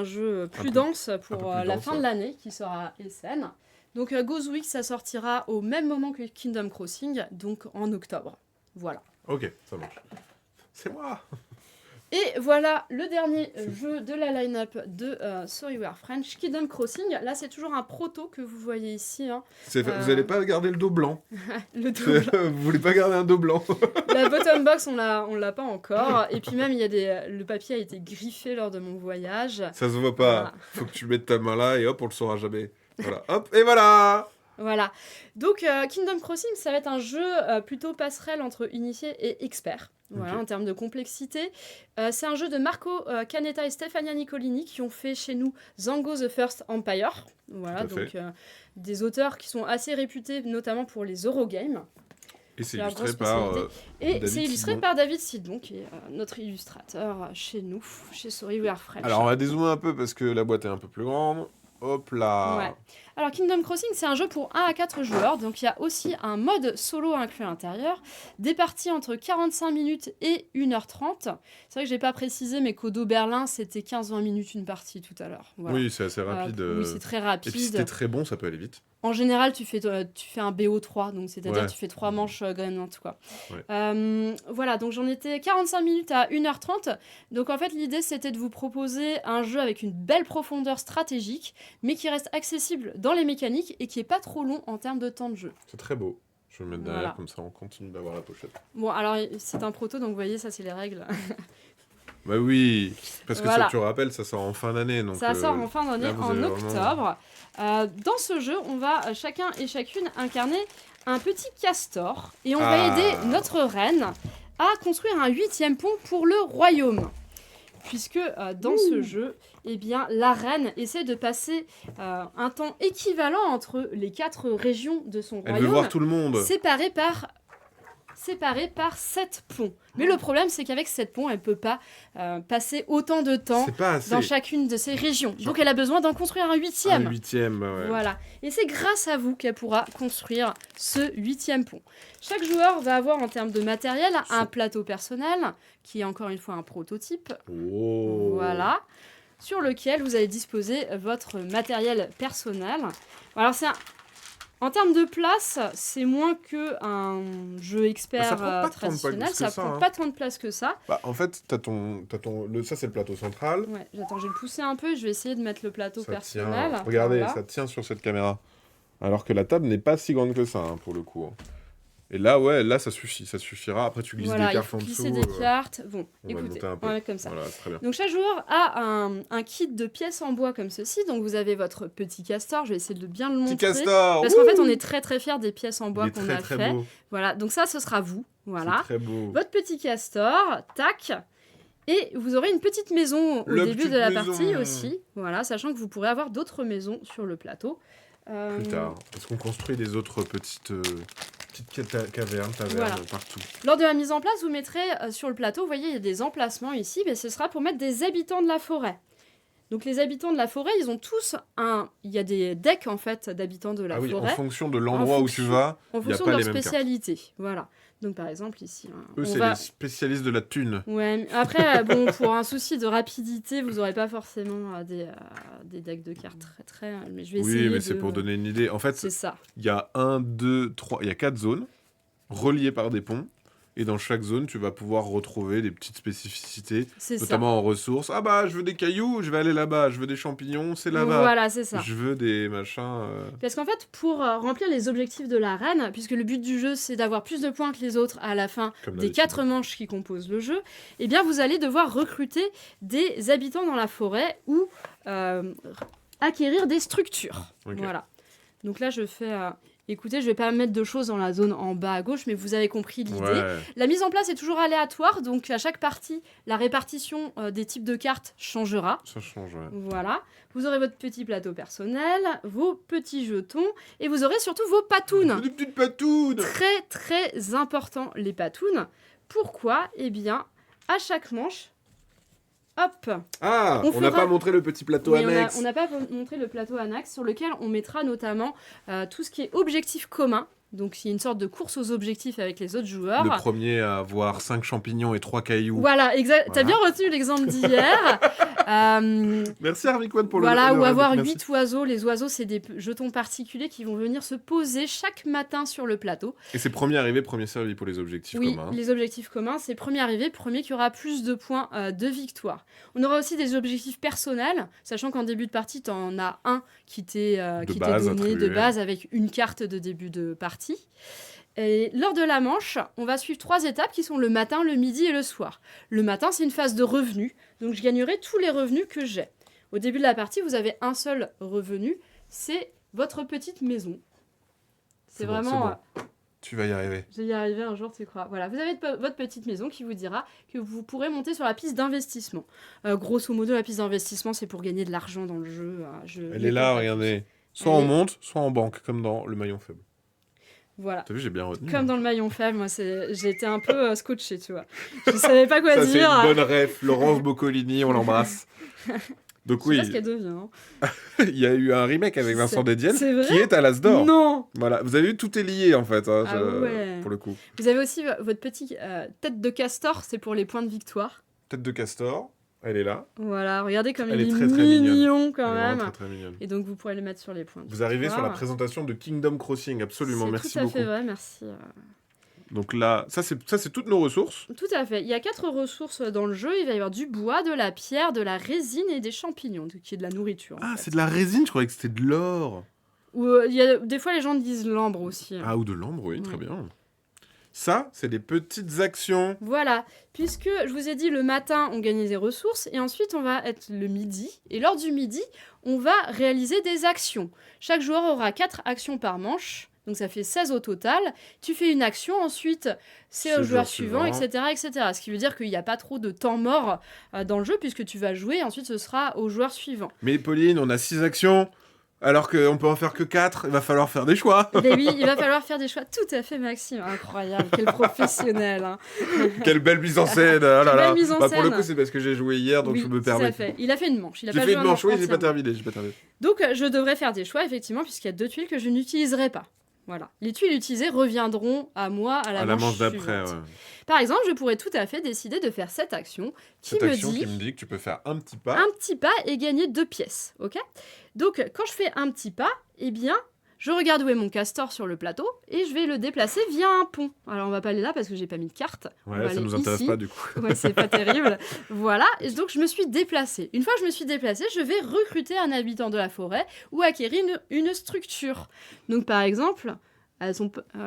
jeu peu- plus un peu pour plus la dense, fin ouais. de l'année qui sera Essen. Donc Gozoïc, ça sortira au même moment que Kingdom Crossing, donc en octobre. Voilà. Ok, ça marche. C'est moi. Et voilà le dernier jeu de la line-up de Storyware French, Kingdom Crossing. Là, c'est toujours un proto que vous voyez ici. Hein. Vous allez pas garder le dos blanc. Le double. Vous voulez pas garder un dos blanc. La bottom box, on l'a pas encore. Et puis même, il y a le papier a été griffé lors de mon voyage. Ça se voit pas. Voilà. Faut que tu mettes ta main là, et hop, on le saura jamais. Voilà, hop, et voilà. Voilà. Donc, Kingdom Crossing, ça va être un jeu plutôt passerelle entre initié et expert. Voilà, Ok. en termes de complexité. C'est un jeu de Marco Canetta et Stefania Nicolini qui ont fait chez nous Zango The First Empire. Voilà, Tout à donc des auteurs qui sont assez réputés, notamment pour les Eurogames. Et c'est C'est leur illustré grosse par spécialité. Et David c'est illustré Sidon. par David Sidon, qui est notre illustrateur chez nous, chez Storyware French. Alors on va dézoomer un peu parce que la boîte est un peu plus grande. Hop là. Ouais. Alors Kingdom Crossing, c'est un jeu pour 1 à 4 joueurs, donc il y a aussi un mode solo inclus à l'intérieur, des parties entre 45 minutes et 1h30. C'est vrai que j'ai pas précisé, mais Codo Berlin, c'était 15-20 minutes une partie tout à l'heure. Voilà. Oui, c'est assez rapide. Oui, c'est très Et rapide. puis si t'es très bon, ça peut aller vite. En général, tu fais un BO3, donc c'est-à-dire Ouais. tu fais 3 manches gagnantes, quoi. Ouais. Voilà, donc j'en étais 45 minutes à 1h30. Donc en fait, l'idée, c'était de vous proposer un jeu avec une belle profondeur stratégique, mais qui reste accessible dans les mécaniques et qui est pas trop long en termes de temps de jeu. C'est très beau. Je vais le mettre derrière, Voilà. comme ça on continue d'avoir la pochette. Bon, alors c'est un proto, donc vous voyez, ça c'est les règles. Bah oui, parce que Voilà. ça, tu rappelles, ça sort en fin d'année. Donc, Ça sort en fin d'année, là, vous en avez octobre. Dans ce jeu, on va chacun et chacune incarner un petit castor et on va Ah. aider notre reine à construire un 8e pont pour le royaume. Puisque dans ce jeu, eh bien, la reine essaie de passer un temps équivalent entre les 4 régions de son Elle veut royaume, voir tout le monde. séparées par 7 ponts. Mais le problème, c'est qu'avec 7 ponts, elle ne peut pas passer autant de temps C'est pas assez. dans chacune de ces régions. Genre- Donc elle a besoin d'en construire un 8e. Un 8e, ouais. Voilà. Et c'est grâce à vous qu'elle pourra construire ce 8e pont. Chaque joueur va avoir en termes de matériel un plateau personnel, qui est encore une fois un prototype. Oh. Voilà. Sur lequel vous allez disposer votre matériel personnel. Alors en termes de place, c'est moins qu'un jeu expert Ça prend pas tant de traditionnel. place que Ça ça, prend hein. pas tant de place que ça. Bah, en fait, ça c'est le plateau central. Ouais, j'attends, je vais le pousser un peu. Je vais essayer de mettre le plateau Ça personnel. tient. Regardez, Voilà. ça tient sur cette caméra. Alors que la table n'est pas si grande que ça, hein, pour le coup. Et là, ouais, là, ça suffit. Ça suffira. Après, tu glisses Voilà, des il cartes faut en glisser dessous. des cartes. Bon, on va écoutez, monter un peu. on va mettre comme ça. Voilà, c'est très bien. Donc chaque joueur a un kit de pièces en bois comme ceci. Donc vous avez votre petit castor. Je vais essayer de bien le montrer. Petit castor. Parce qu'en fait, on est très très fiers des pièces en Il bois est qu'on très a très fait. beau. Voilà, donc ça, ce sera vous. Voilà. C'est très beau. Votre petit castor, tac. Et vous aurez une petite maison au La début petite de la maison. partie aussi. Voilà, sachant que vous pourrez avoir d'autres maisons sur le plateau. Plus tard. Parce qu'on construit des autres petites cavernes, tavernes Voilà. partout. Lors de la mise en place, vous mettrez sur le plateau, vous voyez, il y a des emplacements ici, mais ce sera pour mettre des habitants de la forêt. Donc les habitants de la forêt, ils ont tous il y a des decks en fait d'habitants de la Ah oui, en forêt, fonction de l'endroit où tu fonction- vas, en y a fonction pas de les leur mêmes cartes. spécialité. Voilà. Donc par exemple ici, hein, eux, on c'est va... les spécialistes de la thune. Ouais, mais après, bon, pour un souci de rapidité, vous n'aurez pas forcément des decks de cartes très très... Mais je vais essayer Oui, mais de... c'est pour donner une idée. En fait, C'est ça. il y a 1, 2, 3, il y a 4 zones reliées par des ponts. Et dans chaque zone, tu vas pouvoir retrouver des petites spécificités, C'est ça. notamment en ressources. Ah bah, je veux des cailloux, je vais aller là-bas. Je veux des champignons, c'est là-bas. Voilà, c'est ça. Je veux des machins... Parce qu'en fait, pour remplir les objectifs de la reine, puisque le but du jeu, c'est d'avoir plus de points que les autres à la fin Comme des d'habitude. 4 manches qui composent le jeu, eh bien, vous allez devoir recruter des habitants dans la forêt ou acquérir des structures. Ok. Voilà. Donc là, je fais Écoutez, je vais pas mettre de choses dans la zone en bas à gauche, mais vous avez compris l'idée. Ouais. La mise en place est toujours aléatoire, donc à chaque partie, la répartition des types de cartes changera. Ça change, ouais. Voilà. Vous aurez votre petit plateau personnel, vos petits jetons, et vous aurez surtout vos patounes. Des petites patounes. Très très important, les patounes. Pourquoi ? Eh bien, à chaque manche, hop, Ah, On on n'a fera- pas montré le petit plateau oui, annexe. on n'a pas montré le plateau annexe sur lequel on mettra notamment tout ce qui est objectif commun. Donc, il y a une sorte de course aux objectifs avec les autres joueurs. Le premier à avoir 5 champignons et 3 cailloux. Voilà, exact. T'as Voilà. bien retenu l'exemple d'hier. Merci Harviquan pour Voilà, le ou avoir merci. 8 oiseaux. Les oiseaux, c'est des jetons particuliers qui vont venir se poser chaque matin sur le plateau. Et c'est premier arrivé, premier servi pour les objectifs Oui, communs. les objectifs communs, c'est premier arrivé, premier qui aura plus de points de victoire. On aura aussi des objectifs personnels, sachant qu'en début de partie, tu en as un qui t'est base donné de attribué. base avec une carte de début de partie. Et lors de la manche, on va suivre 3 étapes qui sont le matin, le midi et le soir. Le matin, c'est une phase de revenus, donc je gagnerai tous les revenus que j'ai. Au début de la partie, vous avez un seul revenu, c'est votre petite maison. C'est bon, vraiment... c'est bon. Tu vas y arriver. Je vais y arriver un jour, tu crois. Voilà, vous avez votre petite maison qui vous dira que vous pourrez monter sur la piste d'investissement. Grosso modo, la piste d'investissement, c'est pour gagner de l'argent dans le jeu. Elle est là, regardez. Soit on Elle est- monte, soit en banque, comme dans le maillon faible. Voilà. T'as vu, j'ai bien retenu. Comme dans le maillon faible, moi, j'ai été un peu scotché, tu vois. Je savais pas quoi Ça, c'est dire. une bonne ref. Laurence Boccolini, on l'embrasse. Donc Je sais pas ce oui, qu'elle devient. Hein. il y a eu un remake avec Vincent Dedienne c'est vrai qui est à l'As d'or. Non. Voilà, vous avez vu, tout est lié en fait, hein, Ah ouais. pour le coup. Vous avez aussi votre petite tête de castor, c'est pour les points de victoire. Tête de castor, elle est là. Voilà, regardez comme Elle il est est très, très mignon quand Elle est même. vraiment très très mignonne. Et donc vous pourrez le mettre sur les points de Vous arrivez sur la victoire. présentation de Kingdom Crossing, absolument, C'est merci tout à beaucoup. fait vrai, merci. Donc là, ça c'est toutes nos ressources. Tout à fait. Il y a 4 ressources dans le jeu. Il va y avoir du bois, de la pierre, de la résine et des champignons, qui est de la nourriture. en Ah, fait. c'est de la résine, je croyais que c'était de l'or. Ou il y a, des fois, les gens disent l'ambre aussi. Ah, ou de l'ambre, oui, très Ouais. bien. Ça, c'est des petites actions. Voilà. Puisque je vous ai dit, le matin, on gagne des ressources. Et ensuite, on va être le midi. Et lors du midi, on va réaliser des actions. Chaque joueur aura 4 actions par manche. Donc ça fait 16 au total. Tu fais une action, ensuite c'est C'est au le joueur joueur suivant, suivant. etc., etc. Ce qui veut dire qu'il n'y a pas trop de temps mort dans le jeu, puisque tu vas jouer, et ensuite ce sera au joueur suivant. Mais Pauline, on a 6 actions, alors qu'on peut en faire que 4, il va falloir faire des choix. Mais oui, il va falloir faire des choix. Tout à fait, Maxime. Incroyable, quel professionnel. Hein. Quelle belle mise en scène, oh là là. Belle mise en Pour le scène. coup, c'est parce que j'ai joué hier, donc Oui, je me tout à permets. fait. Il a fait une manche. Il a J'ai pas fait joué une un manche, oui, j'ai pas entièrement. terminé. Donc je devrais faire des choix, effectivement, puisqu'il y a 2 tuiles que je n'utiliserai pas. Voilà. Les tuiles utilisées reviendront à moi à la À la manche manche d'après, suivante. ouais. Par exemple, je pourrais tout à fait décider de faire cette action qui Cette me action dit qui me dit que tu peux faire un petit pas. un petit pas et gagner 2 pièces. Ok. Donc quand je fais un petit pas, eh bien, je regarde où est mon castor sur le plateau et je vais le déplacer via un pont. Alors on va pas aller là parce que j'ai pas mis de carte. On va Ouais, ça aller nous intéresse ici. pas du coup. Ouais, c'est pas terrible. Voilà, et donc je me suis déplacée. Une fois que je me suis déplacée, je vais recruter un habitant de la forêt ou acquérir une structure. Donc par exemple,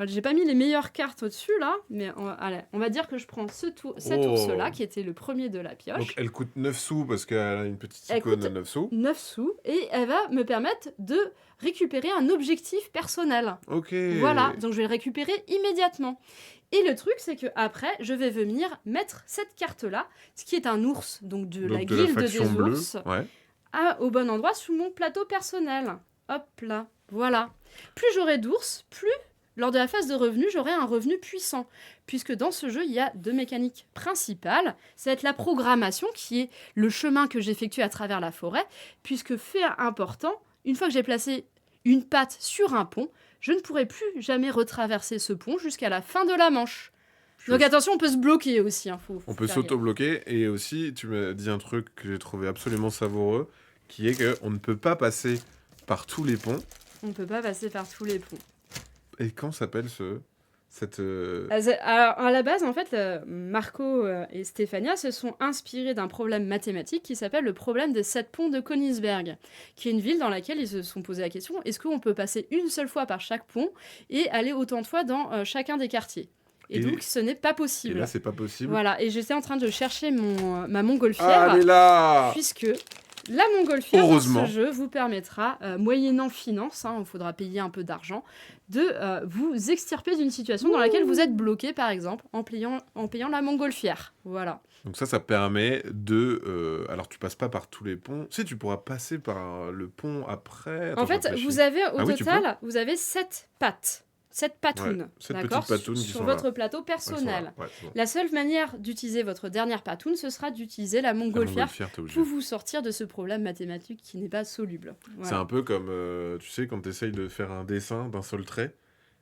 j'ai pas mis les meilleures cartes au-dessus là, mais allez, on va dire que je prends cet Oh. ours-là qui était le premier de la pioche. Donc elle coûte 9 sous parce qu'elle a une petite Elle icône coûte- à 9 sous. 9 sous, et elle va me permettre de récupérer un objectif personnel. Ok. Voilà, donc je vais le récupérer immédiatement. Et le truc, c'est que après, je vais venir mettre cette carte-là, ce qui est un ours, donc de Donc la de la guilde faction des bleue. ours, Ouais. au bon endroit sous mon plateau personnel. Hop là, voilà. Plus j'aurai d'ours, plus lors de la phase de revenu, j'aurai un revenu puissant. Puisque dans ce jeu, il y a 2 mécaniques principales. Ça va être la programmation, qui est le chemin que j'effectue à travers la forêt. Puisque fait important, une fois que j'ai placé une patte sur un pont, je ne pourrai plus jamais retraverser ce pont jusqu'à la fin de la manche. Donc attention, on peut se bloquer aussi. Hein, faut On peut faire gaffe. s'auto-bloquer et aussi, tu m'as dit un truc que j'ai trouvé absolument savoureux, qui est qu'on ne peut pas passer par tous les ponts. On ne peut pas passer par tous les ponts. Et comment s'appelle cette Alors, à la base, en fait, Marco et Stéphania se sont inspirés d'un problème mathématique qui s'appelle le problème des 7 ponts de Königsberg, qui est une ville dans laquelle ils se sont posé la question, est-ce qu'on peut passer une seule fois par chaque pont et aller autant de fois dans chacun des quartiers ? Et donc, ce n'est pas Et possible. là, c'est pas possible. Voilà, et j'étais en train de chercher ma montgolfière, Ah, elle est là puisque La montgolfière, dans Heureusement. ce jeu, vous permettra, moyennant finance, il faudra payer un peu d'argent, de vous extirper d'une situation dans laquelle vous êtes bloqué, par exemple, en payant la montgolfière. Voilà. Donc ça permet de... alors, tu passes pas par tous les ponts. Si, tu pourras passer par le pont après. Attends, En je fait, réfléchis. vous avez au Ah oui, tu total, vous avez 7 pattes. 7 patounes, Ouais, 7 d'accord, petites patounes qui sur sont votre là. plateau Elles sont personnel. là. Ouais, c'est bon. La seule manière d'utiliser votre dernière patoune, ce sera d'utiliser la La montgolfière montgolfière, t'es obligé. pour vous sortir de ce problème mathématique qui n'est pas soluble. C'est Voilà. un peu comme, tu sais, quand tu essayes de faire un dessin d'un seul trait,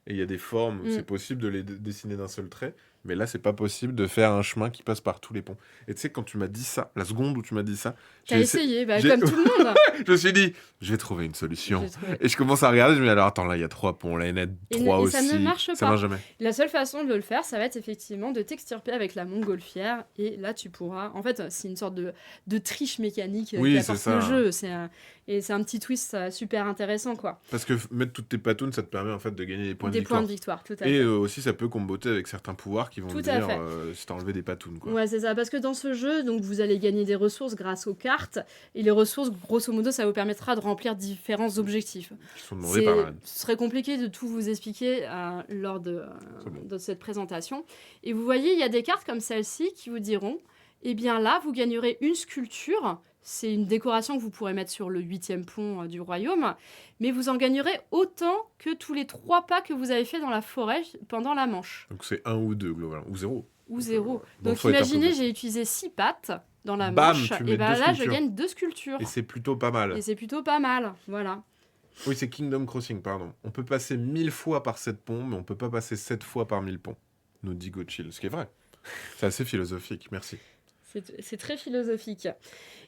et il y a des formes, c'est possible de les dessiner d'un seul trait, mais là, c'est pas possible de faire un chemin qui passe par tous les ponts. Et tu sais, quand tu m'as dit ça, la seconde où tu m'as dit ça, T'as essayé, j'ai- comme tout le monde. je me suis dit, je vais trouver une solution. J'ai trouvé. Et je commence à regarder, je me dis, alors attends, là, il y a 3 ponts, là, il y en a Et 3 et aussi. ça ne marche Ça pas. marche jamais. La seule façon de le faire, ça va être effectivement de t'extirper avec la montgolfière. Et là, tu pourras... En fait, c'est une sorte de triche mécanique Oui, qui c'est apporte ça. le jeu. Et c'est un petit twist super intéressant, quoi. Parce que mettre toutes tes patounes, ça te permet en fait de gagner des points de Des victoire. points de victoire, tout à Et fait. aussi, ça peut comboter avec certains pouvoirs qui vont Tout te à dire fait. si t'as enlevé des patounes. Quoi. Ouais, c'est ça. Parce que dans ce jeu, donc, vous allez gagner des ressources grâce aux cartes. Et les ressources, grosso modo, ça vous permettra de remplir différents objectifs. Qui sont demandés par la reine. Ce serait compliqué de tout vous expliquer lors C'est bon. de cette présentation. Et vous voyez, il y a des cartes comme celle-ci qui vous diront, eh bien là, vous gagnerez une sculpture. C'est une décoration que vous pourrez mettre sur le 8e pont du royaume. Mais vous en gagnerez autant que tous les 3 pas que vous avez fait dans la forêt pendant la manche. Donc c'est 1 ou 2 globalement, ou 0. Ou 0. Bon, Donc faut être un peu imaginez, précis. j'ai utilisé 6 pattes dans la Bam, manche. tu mets Et bien deux là, je sculptures. gagne 2 sculptures. Et c'est plutôt pas mal. Et c'est plutôt pas mal. Voilà. Oui, c'est Kingdom Crossing, pardon. On peut passer 1000 fois par 7 ponts, mais on peut pas passer 7 fois par 1000 ponts. Nous dit Gochill, ce qui est vrai. C'est assez philosophique, merci. C'est très philosophique.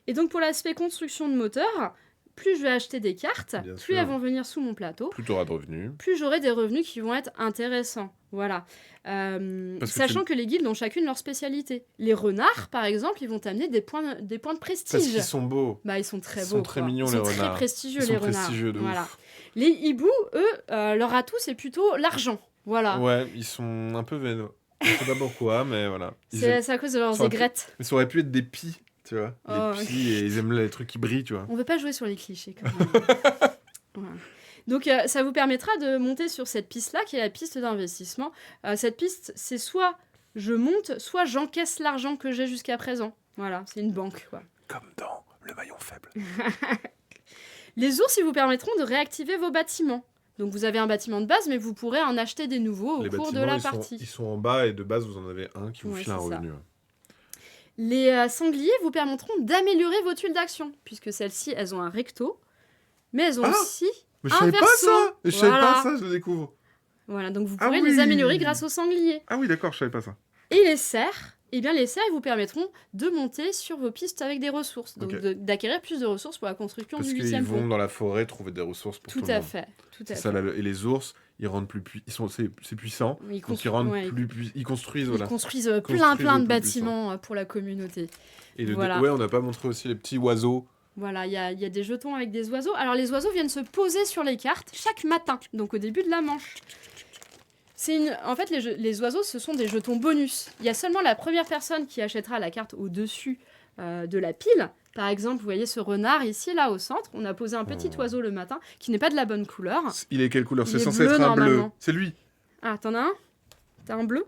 Et donc pour l'aspect construction de moteur, plus je vais acheter des cartes, Bien plus sûr. elles vont venir sous mon plateau, Plus t'auras de revenus. plus j'aurai des revenus qui vont être intéressants. Voilà. Parce que Sachant que les guildes ont chacune leur spécialité. Les renards, par exemple, ils vont t'amener des points de Parce prestige. qu'ils sont beaux. Bah, ils sont très Ils beaux. sont très quoi. mignons, Ils les sont très renards. prestigieux, Ils les sont renards. prestigieux de Voilà. ouf. Les hiboux, eux, leur atout, c'est plutôt l'argent. Voilà. Ouais, ils sont un peu vénaux. Je sais pas pourquoi, mais voilà. C'est à cause de leurs ça aurait pu- aigrettes. Mais ça aurait pu être des pies, tu vois. Oh, Les pies, et ils aiment les trucs qui brillent, tu vois. On veut pas jouer sur les clichés quand même. Voilà. Donc ça vous permettra de monter sur cette piste-là, qui est la piste d'investissement. Cette piste, c'est soit je monte, soit j'encaisse l'argent que j'ai jusqu'à présent. Voilà, c'est une banque, quoi. Comme dans Le Maillon Faible. Les ours, ils vous permettront de réactiver vos bâtiments. Donc vous avez un bâtiment de base, mais vous pourrez en acheter des nouveaux au Les cours de bâtiments, la ils partie. sont en bas et de base, vous en avez un qui vous Ouais, file un c'est ça. revenu. Les sangliers vous permettront d'améliorer vos tuiles d'action, puisque celles-ci, elles ont un recto, mais elles ont Ah, aussi Mais un je savais pas verso. ça Je savais Voilà. pas ça, je le découvre. Voilà, donc vous Ah pourrez oui. les améliorer grâce aux sangliers. Ah oui, d'accord, je savais pas ça. Et les cerfs, eh bien les cerfs ils vous permettront de monter sur vos pistes avec des ressources, donc Ok. d'acquérir plus de ressources pour la construction Parce du qu'ils 8e vont pont. dans la forêt trouver des ressources pour tout, Tout le à monde. fait, tout C'est à ça, fait. et les ours, ils rendent plus c'est puissant. Ils, Donc ils rendent ouais, ils construisent, ils voilà. construisent Construisent plein le de plus bâtiments pour la communauté. Et Voilà. ouais, on n'a pas montré aussi les petits oiseaux. Voilà, il y a des jetons avec des oiseaux. Alors les oiseaux viennent se poser sur les cartes chaque matin, donc au début de la manche. En fait, les oiseaux, ce sont des jetons bonus. Il y a seulement la première personne qui achètera la carte au-dessus de la pile. Par exemple, vous voyez ce renard ici, là, au centre. On a posé un petit Oh. oiseau le matin, qui n'est pas de la bonne couleur. Il est quelle couleur? Il C'est est censé bleu, être un bleu. normalement. C'est lui. Ah, t'en as un? T'as un bleu?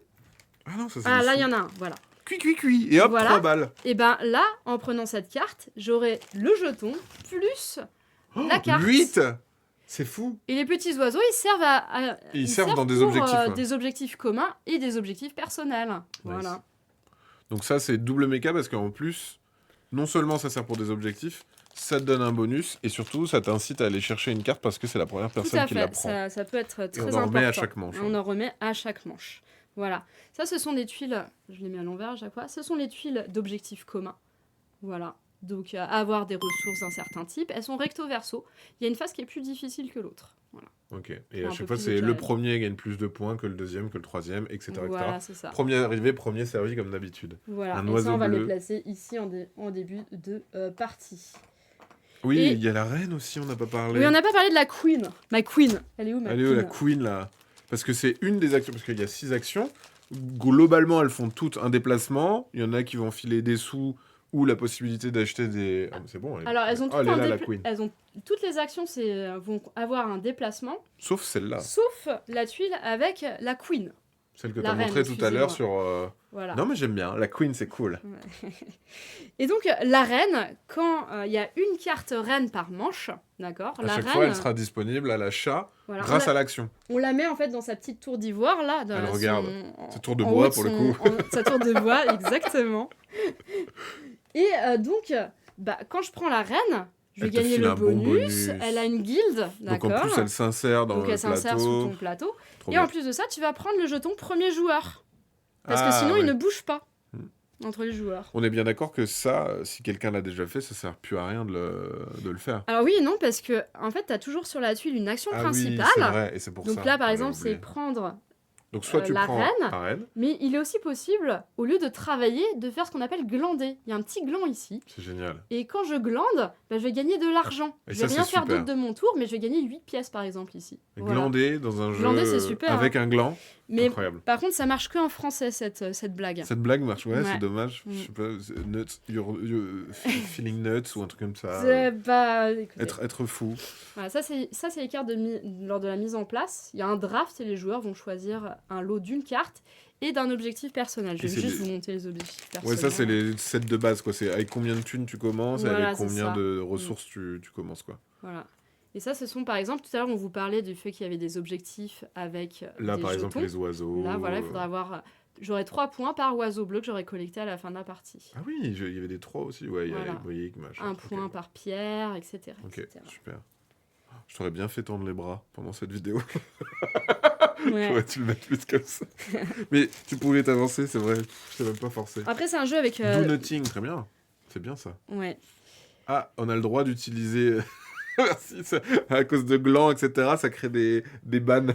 Ah non, ça c'est Ah, le là, sou. il y en a un, voilà. Cui. Et hop, Voilà. 3 balles. Et ben là, en prenant cette carte, j'aurai le jeton plus la carte. 8. C'est fou. Et les petits oiseaux, ils servent Ils servent dans des pour, objectifs, ouais. des objectifs communs et des objectifs personnels. Voilà. Donc ça, c'est double méca parce qu'en plus, non seulement ça sert pour des objectifs, ça te donne un bonus et surtout, ça t'incite à aller chercher une carte parce que c'est la première Tout personne à qui la fait. prend. Ça peut être très on en important. remet à chaque manche, On ouais. en remet à chaque manche. Voilà. Ça, ce sont des tuiles, je les mets à l'envers à chaque fois, ce sont les tuiles d'objectifs communs. Voilà. Donc, avoir des ressources d'un certain type. Elles sont recto-verso. Il y a une phase qui est plus difficile que l'autre. Voilà. Ok. Et Un à peu chaque fois, plus c'est de le challenge. premier gagne plus de points que le deuxième, que le troisième, etc. Voilà, c'est ça. Premier arrivé, premier servi comme d'habitude. Voilà. Un Et oiseau ça, on va les bleu. placer ici en début de partie. Oui, Et- il y a la reine aussi, on n'a pas parlé. Oui, on n'a pas parlé de la queen. Ma queen. Elle est où, ma Elle est queen où la queen là? Parce que c'est une des actions, parce qu'il y a 6 actions. Globalement, elles font toutes un déplacement. Il y en a qui vont filer des sous ou la possibilité d'acheter des... Ah, mais c'est bon, Alors, elles ont, oh, elle est là, la dépla- Queen. elles ont toutes les actions vont avoir un déplacement, Sauf celle-là, sauf la tuile avec la Queen. celle que La t'as reine, montrée tout à l'heure excusez-moi. sur... Voilà. Non, mais j'aime bien, la Queen, c'est cool. Et donc, la reine, quand il y a une carte reine par manche, d'accord, À la chaque reine, fois, elle sera disponible à l'achat voilà, grâce à l'action. on la met en fait dans sa petite tour d'ivoire, là. Elle regarde. Sa tour de en bois, haut pour le coup. sa tour de bois, exactement. Et donc, quand je prends la reine, je vais Elle te gagner file le un bon bonus. bonus. Elle a une guilde, Donc en d'accord. plus, elle s'insère dans Donc le elle s'insère sur plateau. ton plateau. Trop Et bien. en plus de ça, tu vas prendre le jeton premier joueur. Parce que Ah, sinon, ouais. il ne bouge pas Hmm. entre les joueurs. On est bien d'accord que ça, si quelqu'un l'a déjà fait, ça sert plus à rien de le faire. Alors oui et non, parce que en fait, tu as toujours sur la tuile une action Ah oui, principale. c'est vrai, et c'est pour ça. Donc là, par j'avais exemple, c'est oublié. prendre... Donc soit tu la prends reine. la reine, Mais il est aussi possible, au lieu de travailler, de faire ce qu'on appelle glander. Il y a un petit gland ici. c'est génial. Et quand je glande, je vais gagner de l'argent. Et Je ça, vais rien c'est faire super. d'autre de mon tour, mais je vais gagner 8 pièces, par exemple, ici. Voilà. Glander dans un jeu Glander, c'est super, avec un gland, Mais incroyable. par contre, ça marche que en français, cette blague. Cette blague marche, ouais, Ouais. c'est dommage. Mm. Je sais pas, nuts, feeling nuts ou un truc comme ça. C'est écoutez. Être fou. Voilà, ça, c'est les cartes lors de la mise en place. Il y a un draft et les joueurs vont choisir un lot d'une carte et d'un objectif personnel. Je Et vais c'est juste des- vous monter les objectifs Ouais, personnels. ça, c'est les sets de base, quoi. C'est avec combien de thunes tu commences et Voilà, avec c'est combien ça. de ressources tu commences, quoi. Voilà. Et ça, ce sont par exemple, tout à l'heure, on vous parlait du fait qu'il y avait des objectifs avec Là, des par jetons. exemple, les oiseaux. Là, voilà, il faudra avoir... J'aurai 3 points par oiseau bleu que j'aurai collecté à la fin de la partie. Ah oui, il y avait des 3 aussi. Ouais, il y a Voilà. les briques, machin. Un Ok. point par pierre, etc. Ok, etc. super. Je t'aurais bien fait tendre les bras pendant cette vidéo. Ouais. J'aurais-tu le mettre plus comme ça. Mais tu pouvais t'avancer, c'est vrai. Je t'ai même pas forcé. Après, c'est un jeu avec... Do nothing, très bien. C'est bien ça. Ouais. Ah, on a le droit d'utiliser... Merci, ça- à cause de glands, etc., ça crée des bannes.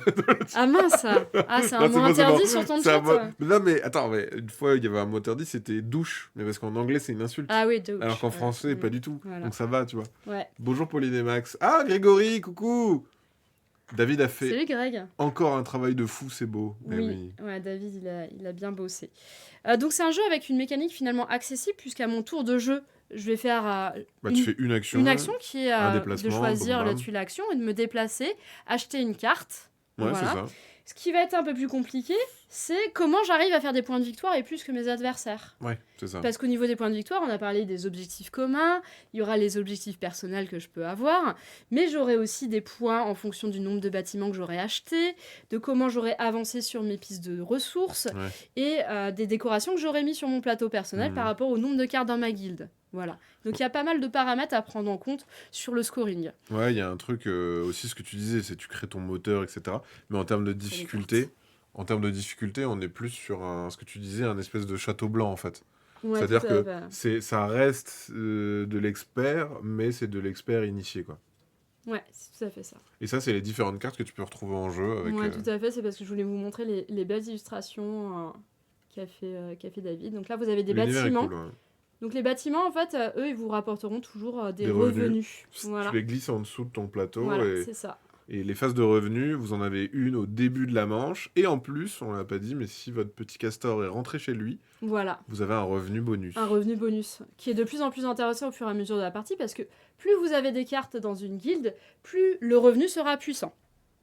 Ah mince. Ah, c'est un Ah, mot c'est bon, c'est interdit bon. sur ton C'est un chat. mot- Non, mais attends, mais une fois, il y avait un mot interdit, c'était douche. Mais parce qu'en anglais, c'est une insulte. Ah oui, douche. Alors qu'en français, Mm. pas du tout. Voilà. Donc ça va, tu vois. Ouais. Bonjour Pauline et Max. Ah, Grégory, coucou. David a fait Salut Greg. encore un travail de fou, c'est beau. Eh Oui. Ouais, David, il a bien bossé. Donc c'est un jeu avec une mécanique finalement accessible, puisqu'à mon tour de jeu, je vais faire Bah, tu fais une action. une action qui est un de déplacement, choisir bam, la bam. tuile action et de me déplacer, acheter une carte. Ouais, Voilà. c'est ça. Ce qui va être un peu plus compliqué, c'est comment j'arrive à faire des points de victoire et plus que mes adversaires. Ouais, c'est ça. Parce qu'au niveau des points de victoire, on a parlé des objectifs communs, il y aura les objectifs personnels que je peux avoir, mais j'aurai aussi des points en fonction du nombre de bâtiments que j'aurai achetés, de comment j'aurai avancé sur mes pistes de ressources, Ouais. et des décorations que j'aurai mis sur mon plateau personnel Mhm. par rapport au nombre de cartes dans ma guilde. Voilà. Donc il y a pas mal de paramètres à prendre en compte sur le scoring. Ouais, il y a un truc aussi, ce que tu disais, c'est tu crées ton moteur, etc. Mais en termes de difficulté, on est plus sur ce que tu disais, un espèce de château blanc, en fait. Ouais, C'est-à-dire tout à que fait. ça reste de l'expert, mais c'est de l'expert initié, quoi. Ouais, c'est tout à fait ça. Et ça, c'est les différentes cartes que tu peux retrouver en jeu. Avec, Ouais, tout à fait, c'est parce que je voulais vous montrer les belles illustrations qu'a fait David. Donc là, vous avez des l'univers est bâtiments. cool, ouais. Donc les bâtiments, en fait, eux, ils vous rapporteront toujours des Des revenus. revenus. Voilà, Tu les glisses en dessous de ton plateau voilà c'est ça. et les phases de revenus, vous en avez une au début de la manche. Et en plus, on l'a pas dit, mais si votre petit castor est rentré chez lui, Voilà, vous avez un revenu bonus. un revenu bonus qui est de plus en plus intéressant au fur et à mesure de la partie parce que plus vous avez des cartes dans une guilde, plus le revenu sera puissant.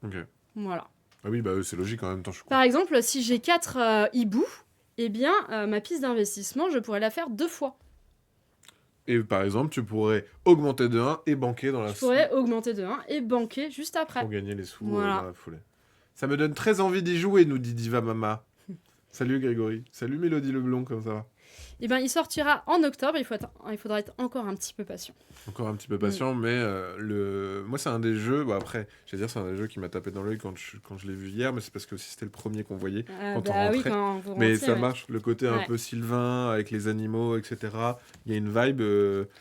Ok. Voilà. Ah oui, bah c'est logique en même temps, je crois. Par exemple, si j'ai 4 hiboux, eh bien, ma piste d'investissement, je pourrais la faire 2 fois. Et par exemple, tu pourrais augmenter de 1 et banquer dans la Je pourrais augmenter de 1 et banquer juste après. pour gagner les sous Voilà. dans la foulée. Ça me donne très envie d'y jouer, nous dit Diva Mama. Salut Grégory. Salut Mélodie Leblond, comme ça va. Eh bien, il sortira en octobre, il faudra être encore un petit peu patient. Encore un petit peu patient, mais moi c'est un des jeux, bah après, je vais dire c'est un des jeux qui m'a tapé dans l'œil quand je l'ai vu hier, mais c'est parce que aussi c'était le premier qu'on voyait. Quand on oui, rentrait. quand vous Mais rentrez, ça ouais. marche, le côté un Ouais. peu sylvain, avec les animaux, etc. Il y a une vibe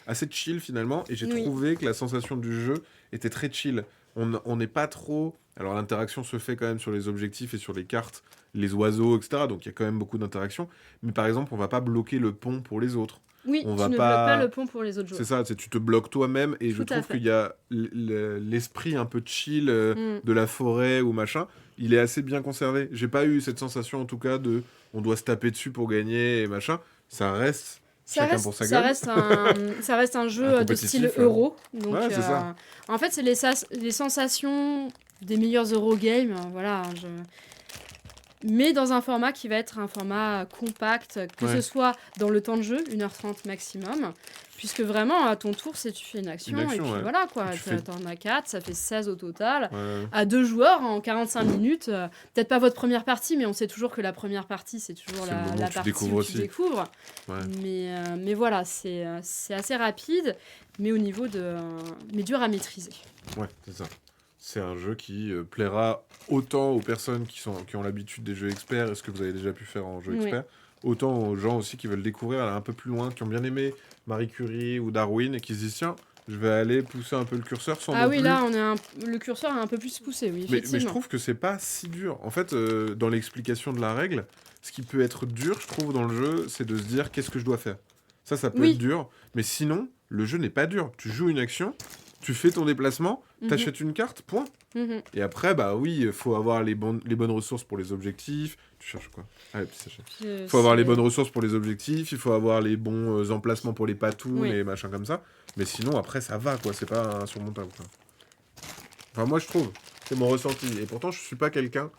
assez chill finalement, et j'ai Oui. trouvé que la sensation du jeu était très chill. On n'est pas trop... Alors l'interaction se fait quand même sur les objectifs et sur les cartes, les oiseaux, etc. Donc il y a quand même beaucoup d'interaction. Mais par exemple, on va pas bloquer le pont pour les autres. Oui, on tu va ne pas- bloques pas le pont pour les autres C'est joueurs. ça, tu te bloques toi-même, et je Tout à trouve fait. qu'il y a l'esprit un peu chill Mm. de la forêt ou machin, il est assez bien conservé. J'ai pas eu cette sensation en tout cas de on doit se taper dessus pour gagner et machin. Ça reste chacun pour sa ça gueule. ça reste un jeu Un de style compétitif, euro. Donc, Ouais, c'est ça. en fait, c'est les sensations des meilleurs Eurogames. Voilà, mais dans un format qui va être un format compact, que ce Ouais. soit dans le temps de jeu, 1h30 maximum, puisque vraiment, à ton tour, tu fais une action, et puis ouais. voilà, quoi. Et tu fais... T'en as 4, ça fait 16 au total. Ouais. À 2 joueurs, en 45 minutes, peut-être pas votre première partie, mais on sait toujours que la première partie, c'est toujours C'est le moment la où tu partie découvres où aussi. tu découvres. Ouais. Mais voilà, c'est assez rapide, mais au niveau de... mais dur à maîtriser. Ouais, c'est ça. C'est un jeu qui plaira autant aux personnes qui ont l'habitude des jeux experts, et ce que vous avez déjà pu faire en jeu Oui. expert, autant aux gens aussi qui veulent découvrir aller un peu plus loin, qui ont bien aimé Marie Curie ou Darwin, et qui se disent, tiens, je vais aller pousser un peu le curseur sans Ah non oui, plus... là, le curseur est un peu plus poussé, oui, Mais effectivement. je trouve que c'est pas si dur. En fait, dans l'explication de la règle, ce qui peut être dur, je trouve, dans le jeu, c'est de se dire qu'est-ce que je dois faire. Ça peut Oui. être dur. Mais sinon, le jeu n'est pas dur. Tu joues une action, tu fais ton déplacement, t'achètes une carte, point. Et après, bah oui, il faut avoir les bonnes ressources pour les objectifs. Tu cherches quoi? Ah, et puis ça cherche. Il faut avoir les bonnes ressources pour les objectifs, il faut avoir les bons emplacements pour les patounes Oui. et machin comme ça. Mais sinon, après, ça va, quoi. C'est pas insurmontable, quoi. Enfin, moi, je trouve. C'est mon ressenti. Et pourtant, je suis pas quelqu'un.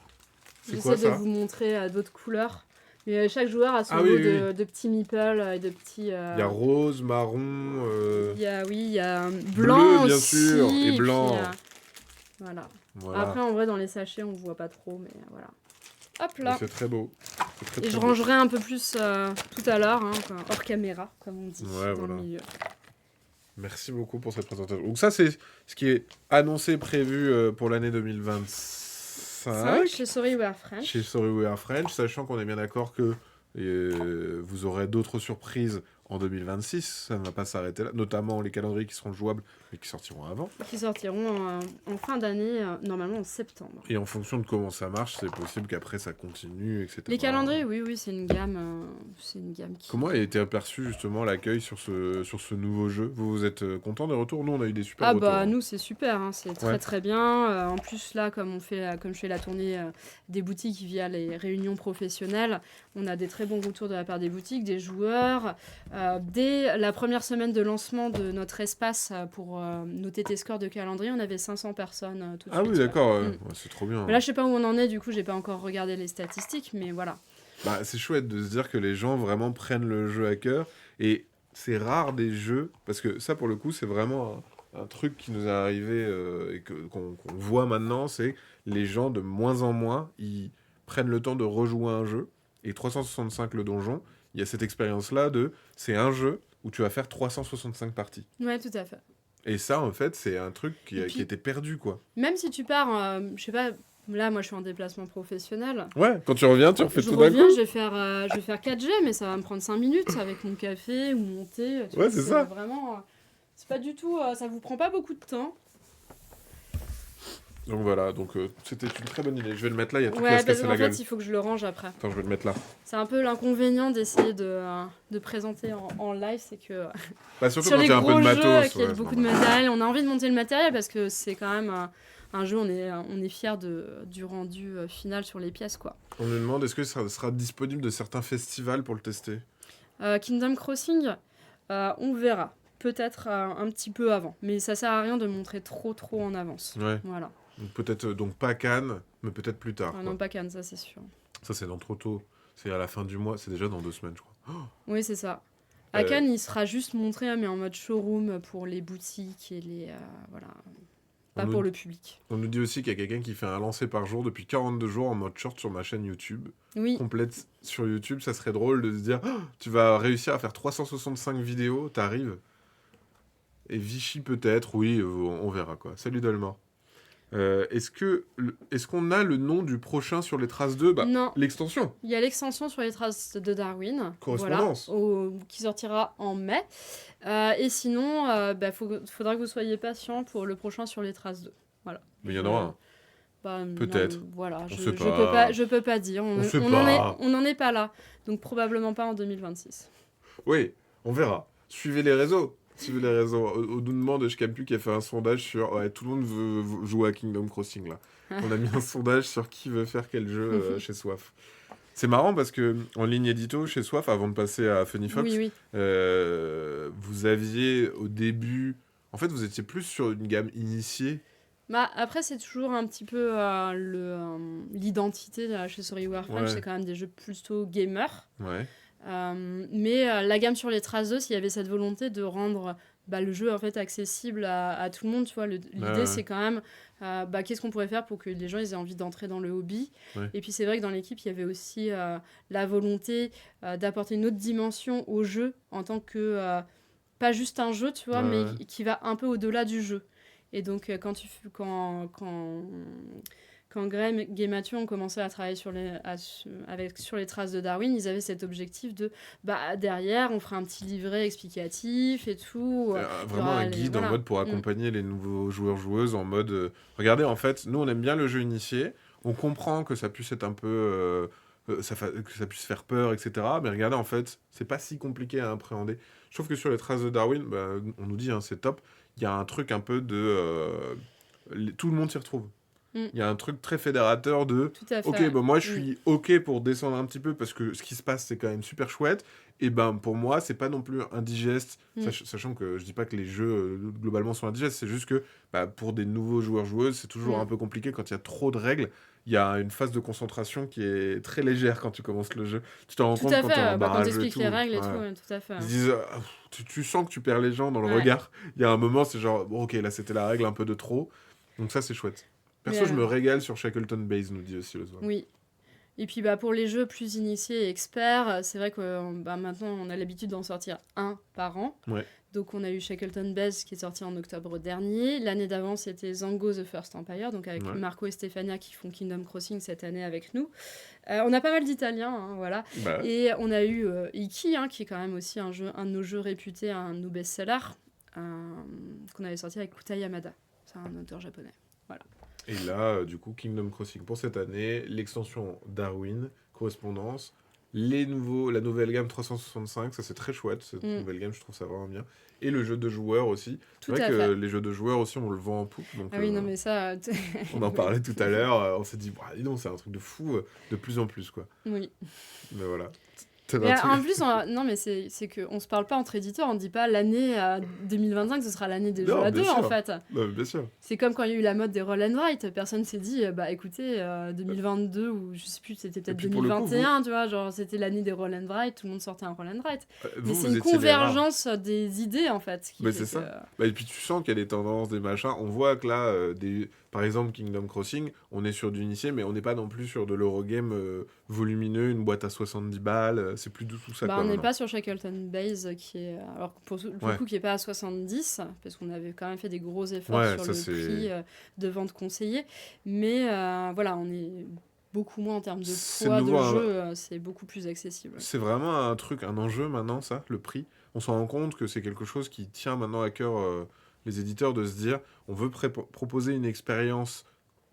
C'est quoi J'essaie de ça? vous montrer d'autres couleurs. Mais chaque joueur a son Ah lot oui, oui. de petits meeples et de petits... Il y a rose, marron, il y a bleu, blanc bien aussi, sûr, et puis, blanc. voilà. Voilà. Après, en vrai, dans les sachets, on voit pas trop, mais voilà. Hop Mais là. c'est très beau. C'est très, Et très je beau. rangerai un peu plus tout à l'heure, hors caméra, comme on dit, Ouais, dans voilà. le milieu. Merci beaucoup pour cette présentation. Donc ça, c'est ce qui est annoncé, prévu pour l'année 2025 chez Sorryware French. chez Sorryware French, sachant qu'on est bien d'accord que vous aurez d'autres surprises en 2026. Ça ne va pas s'arrêter là, notamment les calendriers qui seront jouables mais qui sortiront avant. Qui sortiront en fin d'année, normalement en septembre. Et en fonction de comment ça marche, c'est possible qu'après ça continue, etc. Les calendriers, oui, c'est une gamme qui... Comment a été aperçu justement l'accueil sur ce nouveau jeu? Vous êtes content des retours? Nous, on a eu des super retours. Bah nous c'est super, c'est très très bien. En plus là, comme je fais la tournée des boutiques via les réunions professionnelles, on a des très bons retours de la part des boutiques, des joueurs. Dès la première semaine de lancement de notre espace pour nos TT scores de calendrier, on avait 500 personnes tout de suite. Ah oui, d'accord, ouais. ouais, c'est trop bien. Mais là je sais pas où on en est, du coup j'ai pas encore regardé les statistiques, mais voilà. Bah, c'est chouette de se dire que les gens vraiment prennent le jeu à cœur. Et c'est rare des jeux, parce que ça pour le coup c'est vraiment un truc qui nous est arrivé et qu'on voit maintenant, c'est les gens de moins en moins, ils prennent le temps de rejouer un jeu. Et 365 le donjon, il y a cette expérience-là c'est un jeu où tu vas faire 365 parties. Ouais, tout à fait. Et ça, en fait, c'est un truc qui puis- était perdu, quoi. Même si tu pars, je sais pas, là moi je suis en déplacement professionnel. Ouais, quand tu reviens, tu refais Je tout d'un reviens, coup. je vais faire 4G, mais ça va me prendre 5 minutes avec mon café ou mon thé. Tu Ouais, vois, c'est ça. Vraiment, c'est pas du tout, ça vous prend pas beaucoup de temps. Donc voilà, c'était une très bonne idée. Je vais le mettre là, il y a tout qui va Ouais, se parce casser qu'en la gueule. fait, il faut que je le range après. Attends, je vais le mettre là. C'est un peu l'inconvénient d'essayer de présenter en live, c'est que Bah, surtout sur quand les il y a un peu gros de jeux, matos. qu'il y a ouais, beaucoup c'est de normal. matériel, on a envie de monter le matériel parce que c'est quand même un jeu, on est fiers du rendu final sur les pièces, quoi. On nous demande est-ce que ça sera disponible de certains festivals pour le tester? Kingdom Crossing, on verra. Peut-être un petit peu avant. Mais ça sert à rien de montrer trop en avance. Ouais. Voilà. Donc peut-être pas Cannes, mais peut-être plus tard. Ah quoi. non, pas Cannes, ça c'est sûr. Ça, c'est dans trop tôt. C'est à la fin du mois, c'est déjà dans 2 semaines, je crois. Oui, c'est ça. À Cannes, il sera juste montré, mais en mode showroom pour les boutiques et les... voilà. Pas pour le public. On nous dit aussi qu'il y a quelqu'un qui fait un lancer par jour depuis 42 jours en mode short sur ma chaîne YouTube. Oui. Complète sur YouTube, ça serait drôle de se dire tu vas réussir à faire 365 vidéos, t'arrives. Et Vichy peut-être, oui, on verra quoi. Salut Dolmor. Est-ce qu'on a le nom du prochain sur les traces 2? Non. L'extension. Il y a l'extension sur les traces de Darwin. Correspondance. Voilà, qui sortira en mai. Et sinon, faudra que vous soyez patient pour le prochain sur les traces 2. Voilà. Mais il y en aura un. Peut-être. Voilà, je peux pas dire. On n'en est pas là. Donc probablement pas en 2026. Oui, on verra. Suivez les réseaux. On nous demande, je Capu qui a fait un sondage sur... Ouais, tout le monde veut jouer à Kingdom Crossing, là. On a mis un sondage sur qui veut faire quel jeu chez Soif. C'est marrant parce que en ligne édito, chez Soif, avant de passer à Funny Oui, Fox, oui. vous aviez au début... En fait, vous étiez plus sur une gamme initiée. Bah, après, c'est toujours un petit peu l'identité chez Storywear French, Ouais, c'est quand même des jeux plutôt gamers. ouais, Mais la gamme sur les Traces 2, il y avait cette volonté de rendre le jeu en fait accessible à tout le monde. Tu vois, l'idée, ouais, c'est quand même qu'est-ce qu'on pourrait faire pour que les gens ils aient envie d'entrer dans le hobby. ouais, Et puis c'est vrai que dans l'équipe, il y avait aussi la volonté d'apporter une autre dimension au jeu en tant que pas juste un jeu, tu ouais, vois, mais ouais. qui va un peu au-delà du jeu. Et donc, quand Graham et Mathieu ont commencé à travailler sur les traces de Darwin, ils avaient cet objectif de derrière, on fera un petit livret explicatif et tout. Il y Vraiment un aura guide en voilà. mode pour Mm. accompagner les nouveaux joueurs-joueuses, en mode... regardez, en fait, nous, on aime bien le jeu initié, on comprend que ça puisse être un peu... que ça puisse faire peur, etc. Mais regardez, en fait, c'est pas si compliqué à appréhender. Je trouve que sur les traces de Darwin, bah, on nous dit, hein, c'est top, il y a un truc un peu de... tout le monde s'y retrouve. Mm. Il y a un truc très fédérateur de Tout à ok, fait. bah moi je Mm. suis ok pour descendre un petit peu parce que ce qui se passe c'est quand même super chouette. Et ben pour moi c'est pas non plus indigeste, Mm. sachant que je dis pas que les jeux globalement sont indigestes, c'est juste que pour des nouveaux joueurs-joueuses c'est toujours un Mm. peu compliqué quand il y a trop de règles. Il y a une phase de concentration qui est très légère quand tu commences le jeu. Tu t'en rends Tout compte à quand t'es en fait. Quand barrage et t'expliques les tout. règles et tout, Ouais. ouais, tout à fait. Ils disent, tu sens que tu perds les gens dans le Ouais. regard. Il y a un moment, c'est genre, bon, ok, là c'était la règle un peu de trop. Donc ça, c'est chouette. Mais, Perso, je me régale sur Shackleton Base, nous dit aussi le soir. oui. Et puis pour les jeux plus initiés et experts, c'est vrai que maintenant on a l'habitude d'en sortir un par an. Ouais. Donc on a eu Shackleton Base qui est sorti en octobre dernier. L'année d'avant c'était Zango The First Empire, donc avec Ouais. Marco et Stefania qui font Kingdom Crossing cette année avec nous. On a pas mal d'Italiens, hein, voilà. Bah, Et on a eu Iki, qui est quand même aussi un de nos jeux réputés, un de nos best-sellers, qu'on avait sorti avec Kuta Yamada. C'est un auteur japonais. Voilà. et là, du coup, Kingdom Crossing pour cette année, l'extension Darwin, correspondance, la nouvelle gamme 365, ça c'est très chouette, cette nouvelle gamme, je trouve ça vraiment bien. Et le jeu de joueurs aussi. C'est Tout vrai à que fait. les jeux de joueurs aussi, on le vend en poupe. Donc, Ah oui, non mais ça... on en parlait tout à l'heure, on s'est dit, dis donc, c'est un truc de fou, de plus en plus, quoi. Oui. Mais voilà. T'as Mais un truc- en plus, non, mais c'est qu'on se parle pas entre éditeurs, on dit pas l'année 2025, ce sera l'année des jeux Non, à bien deux, en sûr. fait. Non, mais bien sûr. C'est comme quand il y a eu la mode des roll and write, personne s'est dit, écoutez, 2022, ou je sais plus, c'était peut-être puis, pour le coup, 2021, tu vois, genre c'était l'année des roll and write, tout le monde sortait un roll and write. Mais Vous, c'est vous une étiez les rares. convergence des idées, en fait. Qui Mais fait c'est que- ça. Bah, et puis tu sens qu'il y a des tendances, des machins. On voit que là, par exemple, Kingdom Crossing, on est sur du initié, mais on n'est pas non plus sur de l'Eurogame volumineux, une boîte à 70 balles. C'est plus du tout ça. Bah, Quoi, on n'est maintenant. pas sur Shackleton Base qui est alors pour le Ouais. coup qui est pas à 70 parce qu'on avait quand même fait des gros efforts Ouais, sur ça, le c'est- prix de vente conseillé, mais voilà, on est beaucoup moins en termes de C'est poids de nouveau, hein. jeu, c'est beaucoup plus accessible. C'est vraiment un truc, un enjeu maintenant, ça, le prix. On s'en rend compte que c'est quelque chose qui tient maintenant à cœur les éditeurs de se dire on veut proposer une expérience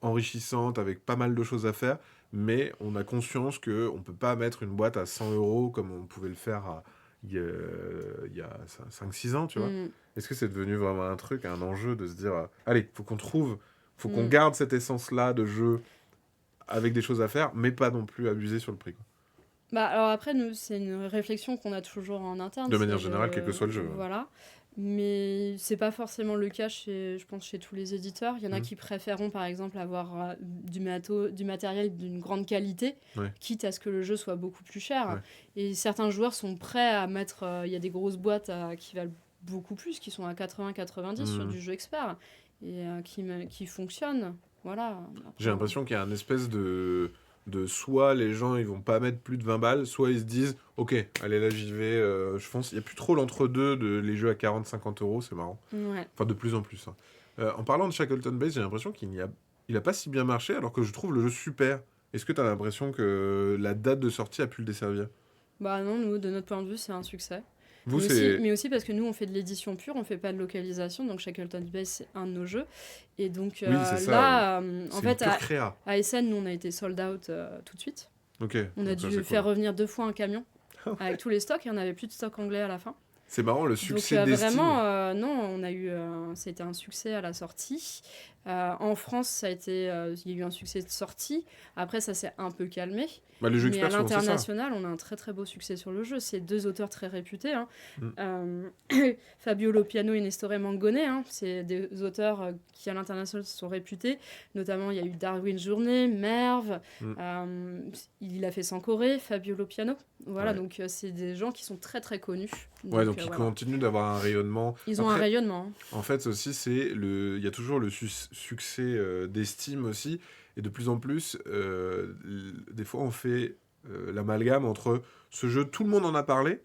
enrichissante avec pas mal de choses à faire, mais on a conscience qu'on ne peut pas mettre une boîte à 100 euros comme on pouvait le faire il y a 5-6 ans, tu vois. Mm, Est-ce que c'est devenu vraiment un truc, un enjeu de se dire allez, faut qu'on Mm. garde cette essence-là de jeu avec des choses à faire, mais pas non plus abuser sur le prix, quoi. Bah, alors après, nous, c'est une réflexion qu'on a toujours en interne. De manière c'est générale, quel que soit le jeu. Voilà. Mais c'est pas forcément le cas, je pense, chez tous les éditeurs. Il y en a Mhm. qui préféreront, par exemple, avoir du matériel d'une grande qualité, Ouais. quitte à ce que le jeu soit beaucoup plus cher. Ouais. Et certains joueurs sont prêts à mettre... Il y a des grosses boîtes qui valent beaucoup plus, qui sont à 80-90 sur Mhm. du jeu expert, et qui fonctionnent. Voilà. J'ai l'impression qu'il y a un espèce de soit les gens ils vont pas mettre plus de 20 balles, soit ils se disent ok, allez là j'y vais, je fonce. Il n'y a plus trop l'entre-deux de les jeux à 40-50 euros, c'est marrant. Ouais. Enfin, de plus en plus. Hein. En parlant de Shackleton Base, j'ai l'impression il a pas si bien marché alors que je trouve le jeu super. Est-ce que tu as l'impression que la date de sortie a pu le desservir? Bah non, nous, de notre point de vue, c'est un succès. Vous, Mais aussi, c'est. mais aussi parce que nous, on fait de l'édition pure, on fait pas de localisation, donc Shackleton Base, c'est un de nos jeux. Et donc Oui, c'est ça, là, en C'est une fait, pure créa. à Essen, nous, on a été sold out tout de suite. Ok. On a donc ça, dû c'est faire cool. revenir 2 fois un camion Ah ouais. avec tous les stocks, et on n'avait plus de stock anglais à la fin. C'est marrant le Donc succès d'estime. vraiment, non, on a eu, c'était un succès à la sortie. En France, il y a eu un succès de sortie. Après, ça s'est un peu calmé. Les jeux Mais à experts, souvent, c'est ça. l'international, on a un très très beau succès sur le jeu. C'est 2 auteurs très réputés. Hein. Mm. Fabio Lopiano et Nestore Mangone. Hein. C'est des auteurs qui à l'international sont réputés. Notamment, il y a eu Darwin Journée, Merv. Il a fait Sankoré, Fabio Lopiano. Voilà, donc c'est des gens qui sont très très connus. Donc ils continuent d'avoir un rayonnement. Ils ont un rayonnement. Hein. En fait, aussi, il y a toujours le succès d'estime aussi. Et de plus en plus, des fois, on fait l'amalgame entre ce jeu, tout le monde en a parlé,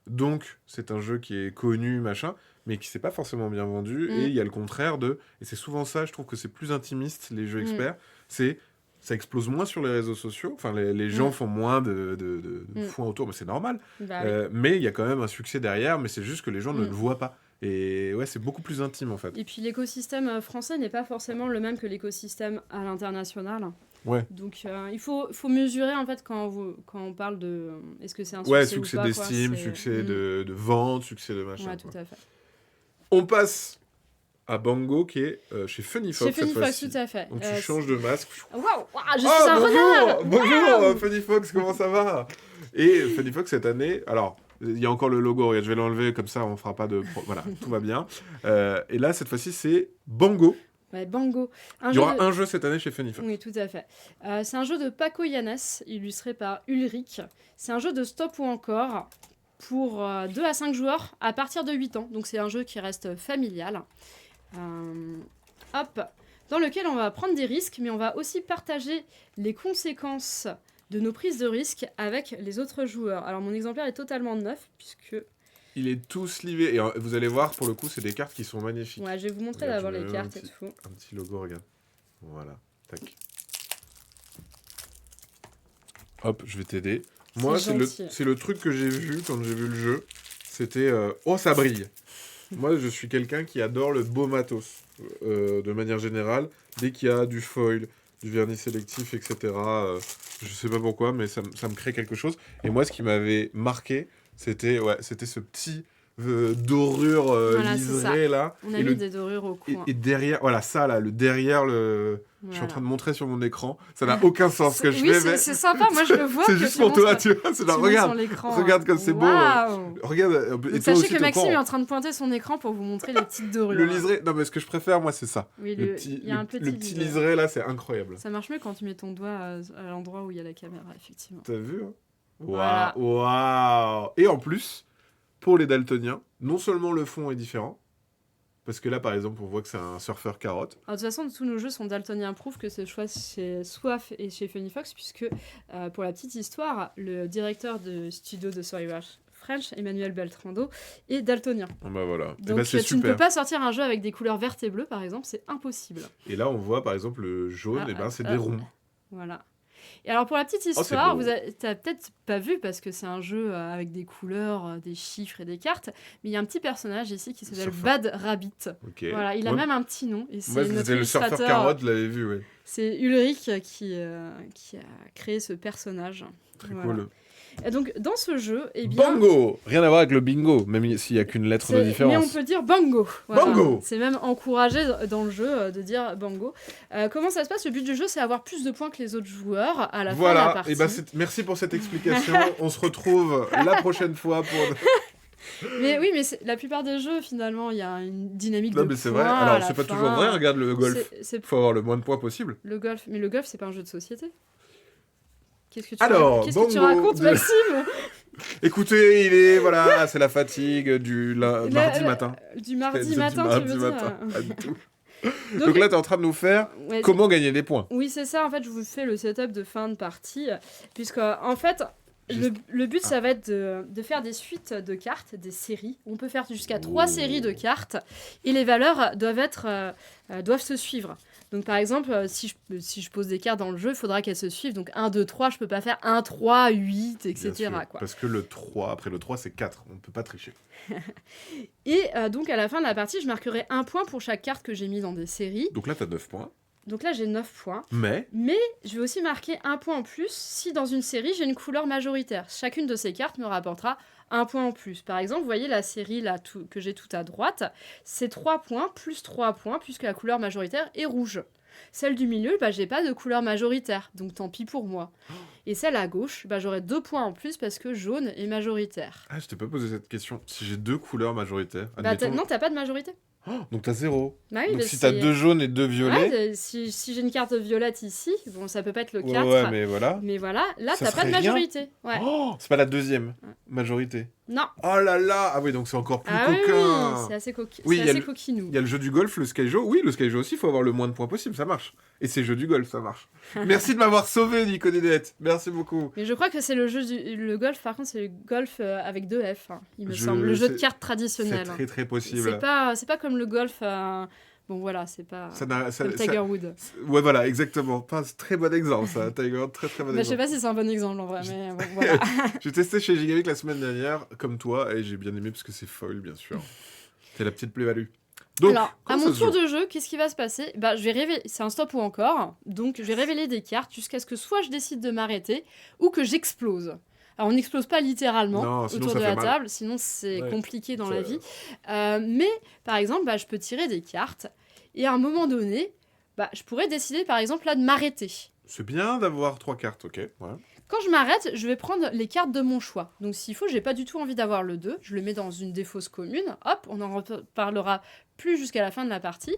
donc c'est un jeu qui est connu, machin, mais qui s'est pas forcément bien vendu. Et il y a le contraire et c'est souvent ça, je trouve que c'est plus intimiste, les jeux experts, ça explose moins sur les réseaux sociaux, enfin les gens font moins de foin autour, mais c'est normal. Mais il y a quand même un succès derrière, mais c'est juste que les gens ne le voient pas. Et c'est beaucoup plus intime en fait. Et puis l'écosystème français n'est pas forcément le même que l'écosystème à l'international. Donc il faut mesurer en fait quand on parle de est-ce que c'est un succès succès ou pas, d'estime, succès de vente, succès de machin. Ouais, tout à fait. On passe à Bango qui est chez Funny Fox. Chez Funny Fox, tout à fait. Donc tu changes de masque. Waouh, je suis un renard. Bonjour Funny Fox, comment ça va? Et Funny Fox cette année, alors il y a encore le logo, regarde, je vais l'enlever comme ça on fera pas de... Voilà, tout va bien. Et là cette fois-ci c'est Bango. Ouais, Bango. Il y aura un jeu cette année chez Funny Fox. Oui, tout à fait. C'est un jeu de Paco Yanes, illustré par Ulrich. C'est un jeu de stop ou encore pour 2 à 5 joueurs à partir de 8 ans. Donc c'est un jeu qui reste familial. Dans lequel on va prendre des risques, mais on va aussi partager les conséquences de nos prises de risques avec les autres joueurs. Alors mon exemplaire est totalement neuf, puisque... Il est tout slivé, et vous allez voir, pour le coup, c'est des cartes qui sont magnifiques. Ouais, je vais vous montrer d'abord les cartes et tout. Un petit logo, regarde. Voilà, tac. Hop, je vais t'aider. Moi, c'est le truc que j'ai vu quand j'ai vu le jeu. C'était... Oh, ça brille. Moi, je suis quelqu'un qui adore le beau matos, de manière générale. Dès qu'il y a du foil, du vernis sélectif, etc., je sais pas pourquoi, mais ça me crée quelque chose. Et moi, ce qui m'avait marqué, c'était ce petit dorure liseré, là. On a mis des dorures au coin. Et derrière, voilà, ça, là, le derrière, je suis en train de montrer sur mon écran. Ça n'a aucun sens ce que je fais, mais... c'est sympa, moi je le vois. C'est juste pour toi, tu vois. C'est là, regarde comme c'est beau. Regarde. Donc, sachez que Maxime est en train de pointer son écran pour vous montrer les petites dorures. Le liseré, non mais ce que je préfère, moi, c'est ça. Oui, le petit liseré, là, c'est incroyable. Ça marche mieux quand tu mets ton doigt à l'endroit où il y a la caméra, effectivement. T'as vu, hein? Voilà. Waouh. Et en plus, pour les daltoniens, non seulement le fond est différent, parce que là, par exemple, on voit que c'est un surfeur carotte. Alors, de toute façon, tous nos jeux sont daltoniens proof, que ce soit chez Soif et chez Funny Fox, puisque, pour la petite histoire, le directeur de studio de Storyboard French, Emmanuel Beltrando, est daltonien. Bah voilà. Donc c'est tu super. ne peux pas sortir un jeu avec des couleurs vertes et bleues, par exemple, c'est impossible. Et là, on voit, par exemple, le jaune, c'est des ronds. Voilà. Et alors pour la petite histoire, t'as peut-être pas vu parce que c'est un jeu avec des couleurs, des chiffres et des cartes, mais il y a un petit personnage ici qui s'appelle Bad Rabbit. Okay. Voilà, il a même un petit nom. Et moi, c'était le surfeur carotte, je l'avais vu, oui. C'est Ulrich qui a créé ce personnage. Très cool. Et donc dans ce jeu, Bango. Rien à voir avec le bingo, même s'il n'y a qu'une lettre de différence. Mais on peut dire bango. Voilà. Bango. C'est même encouragé dans le jeu de dire bango. Comment ça se passe? Le but du jeu, c'est avoir plus de points que les autres joueurs à la fin de la partie. Voilà. Merci pour cette explication. On se retrouve la prochaine fois pour. Mais oui, mais la plupart des jeux, finalement, il y a une dynamique de points. Non, mais c'est vrai. Alors, c'est pas toujours vrai. Regarde le golf. Faut avoir le moins de points possible. Le golf, c'est pas un jeu de société. Qu'est-ce que tu racontes, Maxime? Écoutez, c'est la fatigue du mardi matin. Du mardi matin, tu veux dire? Pas du tout. Donc là, tu es en train de nous faire comment gagner des points. Oui, c'est ça. En fait, je vous fais le setup de fin de partie. Puisque, en fait, le but, ça va être de faire des suites de cartes, des séries. On peut faire jusqu'à 3 séries de cartes. Et les valeurs doivent se suivre. Donc, par exemple, si je pose des cartes dans le jeu, il faudra qu'elles se suivent. Donc, 1, 2, 3, je peux pas faire 1, 3, 8, etc. Quoi. Parce que après le 3, c'est 4. On ne peut pas tricher. Et donc, à la fin de la partie, je marquerai 1 point pour chaque carte que j'ai mis dans des séries. Donc là, tu as 9 points. Donc là, j'ai 9 points. Mais Mais je vais aussi marquer un point en plus si dans une série, j'ai une couleur majoritaire. Chacune de ces cartes me rapportera un point en plus. Par exemple, vous voyez la série là, que j'ai tout à droite, c'est 3 points plus 3 points puisque la couleur majoritaire est rouge. Celle du milieu, j'ai pas de couleur majoritaire, donc tant pis pour moi. Et celle à gauche, j'aurai 2 points en plus parce que jaune est majoritaire. je t'ai pas posé cette question. Si j'ai 2 couleurs majoritaires, Non, t'as pas de majorité. donc t'as 0. Bah oui, Donc si t'as 2 jaunes et 2 violets... Ouais, si j'ai une carte violette ici, bon, ça peut pas être le 4. Ouais, mais voilà. Mais voilà, là, Ça t'as pas de serait rien. majorité. Ouais. C'est pas la deuxième majorité. Non. Oh là là. Ah oui, donc c'est encore plus Oui, coquin. c'est assez, Oui, il y a coquinou. Il y a le jeu du golf, le skyjo. Oui, le skyjo aussi, il faut avoir le moins de points possible, ça marche. Et c'est jeu du golf, ça marche. Merci de m'avoir sauvé, Nico Dédette. Merci beaucoup. Mais je crois que c'est le golf, par contre, c'est le golf avec 2 F, il me semble. Le jeu de cartes traditionnel. C'est très possible. C'est pas comme le golf... Bon voilà, c'est pas comme Tiger Woods. Ouais, voilà, exactement. Pas un très bon exemple, ça. Tiger Woods, très bon exemple. Je sais pas si c'est un bon exemple en vrai, mais bon, voilà. J'ai testé chez Gigamic la semaine dernière, comme toi, et j'ai bien aimé parce que c'est foil, bien sûr. C'est la petite plus-value. Donc, alors, à mon tour de jeu, qu'est-ce qui va se passer ? Je vais révéler. C'est un stop ou encore. Donc, je vais révéler des cartes jusqu'à ce que soit je décide de m'arrêter ou que j'explose. Alors, on n'explose pas littéralement autour de la table, sinon c'est compliqué dans la vie. Mais, par exemple, je peux tirer des cartes et à un moment donné, je pourrais décider, par exemple, là, de m'arrêter. C'est bien d'avoir 3 cartes, ok. Ouais. Quand je m'arrête, je vais prendre les cartes de mon choix. Donc, s'il faut, j'ai pas du tout envie d'avoir le 2. Je le mets dans une défausse commune. Hop, on en reparlera plus jusqu'à la fin de la partie.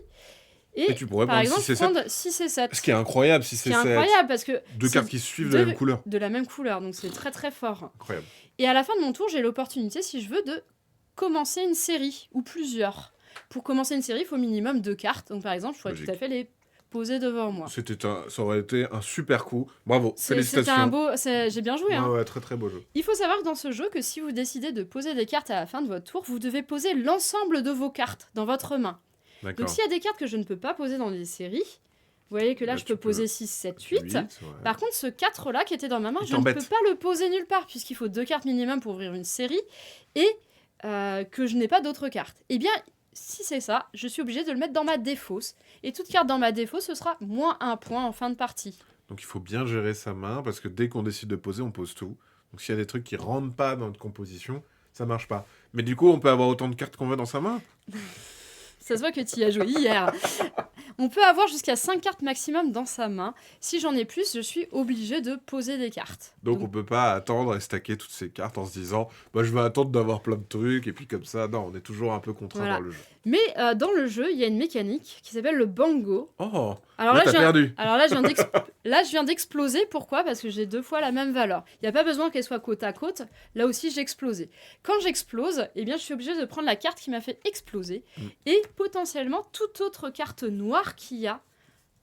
Et tu pourrais par exemple, 6 et 7. Prendre 6 et 7. Ce qui est incroyable, 6 et 7. C'est incroyable parce que... 2 cartes qui suivent de la même couleur. De la même couleur, donc c'est très très fort. Incroyable. Et à la fin de mon tour, j'ai l'opportunité, si je veux, de commencer une série, ou plusieurs. Pour commencer une série, il faut au minimum 2 cartes. Donc par exemple, je pourrais tout à fait les poser devant moi. Ça aurait été un super coup. Bravo, félicitations. C'était un beau... J'ai bien joué. Ouais, très très beau jeu. Il faut savoir dans ce jeu que si vous décidez de poser des cartes à la fin de votre tour, vous devez poser l'ensemble de vos cartes dans votre main. Donc s'il y a des cartes que je ne peux pas poser dans des séries, vous voyez que là, je peux poser 6, 7, 8. Par contre, ce 4-là qui était dans ma main, je ne peux pas le poser nulle part, puisqu'il faut 2 cartes minimum pour ouvrir une série, et que je n'ai pas d'autres cartes. Eh bien, si c'est ça, je suis obligée de le mettre dans ma défausse. Et toute carte dans ma défausse, ce sera moins 1 point en fin de partie. Donc il faut bien gérer sa main, parce que dès qu'on décide de poser, on pose tout. Donc s'il y a des trucs qui rentrent pas dans notre composition, ça marche pas. Mais du coup, on peut avoir autant de cartes qu'on veut dans sa main. Ça se voit que tu y as joué hier. On peut avoir jusqu'à 5 cartes maximum dans sa main. Si j'en ai plus, je suis obligée de poser des cartes. Donc on peut pas attendre et stacker toutes ces cartes en se disant je vais attendre d'avoir plein de trucs et puis comme ça. Non, on est toujours un peu contraint dans le jeu. Mais dans le jeu, il y a une mécanique qui s'appelle le bango. Oh, alors là, t'as perdu. Alors là, je viens d'exploser. Pourquoi ? Parce que j'ai 2 fois la même valeur. Il n'y a pas besoin qu'elle soit côte à côte. Là aussi, j'ai explosé. Quand j'explose, eh bien, je suis obligée de prendre la carte qui m'a fait exploser et potentiellement toute autre carte noire qu'il y a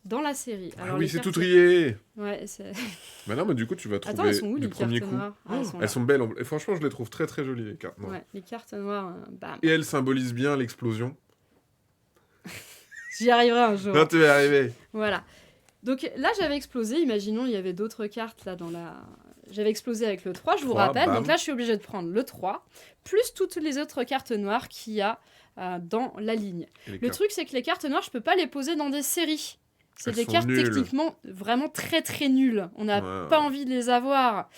dans la série. Alors, oui, c'est tout trié. Ouais, c'est... Bah non, mais du coup, tu vas trouver Attends, elles sont où, du les premier cartes coup. noires Elles sont belles. Et franchement, je les trouve très très jolies, les cartes noires. Ouais, les cartes noires, bam. Et elles symbolisent bien l'explosion. J'y arriverai un jour. Non, tu vas y arriver. Voilà. Donc là, j'avais explosé. Imaginons, il y avait d'autres cartes là dans la... J'avais explosé avec le 3, je vous rappelle. Bam. Donc là, je suis obligée de prendre le 3, plus toutes les autres cartes noires qu'il y a dans la ligne. Le truc, c'est que les cartes noires, je peux pas les poser dans des séries. C'est des cartes techniquement vraiment très très nulles. On n'a pas envie de les avoir.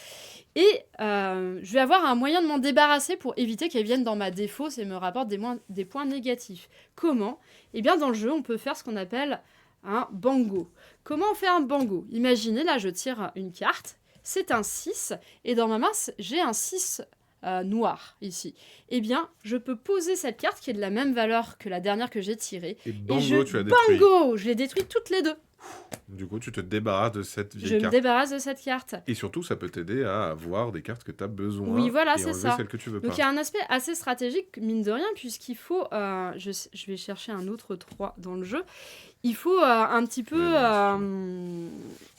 Et je vais avoir un moyen de m'en débarrasser pour éviter qu'elles viennent dans ma défausse et me rapportent des points négatifs. Comment ? Eh bien, dans le jeu, on peut faire ce qu'on appelle un bango. Comment on fait un bango ? Imaginez, là, je tire une carte. C'est un 6. Et dans ma main, j'ai un 6 noir, ici. Eh bien, je peux poser cette carte qui est de la même valeur que la dernière que j'ai tirée. Et bango, tu l'as détruit. Bango ! Je l'ai détruite toutes les deux. Du coup, tu te débarrasses de cette vieille carte. Je me débarrasse de cette carte. Et surtout, ça peut t'aider à avoir des cartes que tu as besoin. Oui, voilà, et c'est ça. Celles que tu veux Donc, pas. il y a un aspect assez stratégique, mine de rien, puisqu'il faut... je vais chercher un autre 3 dans le jeu. Il faut un petit peu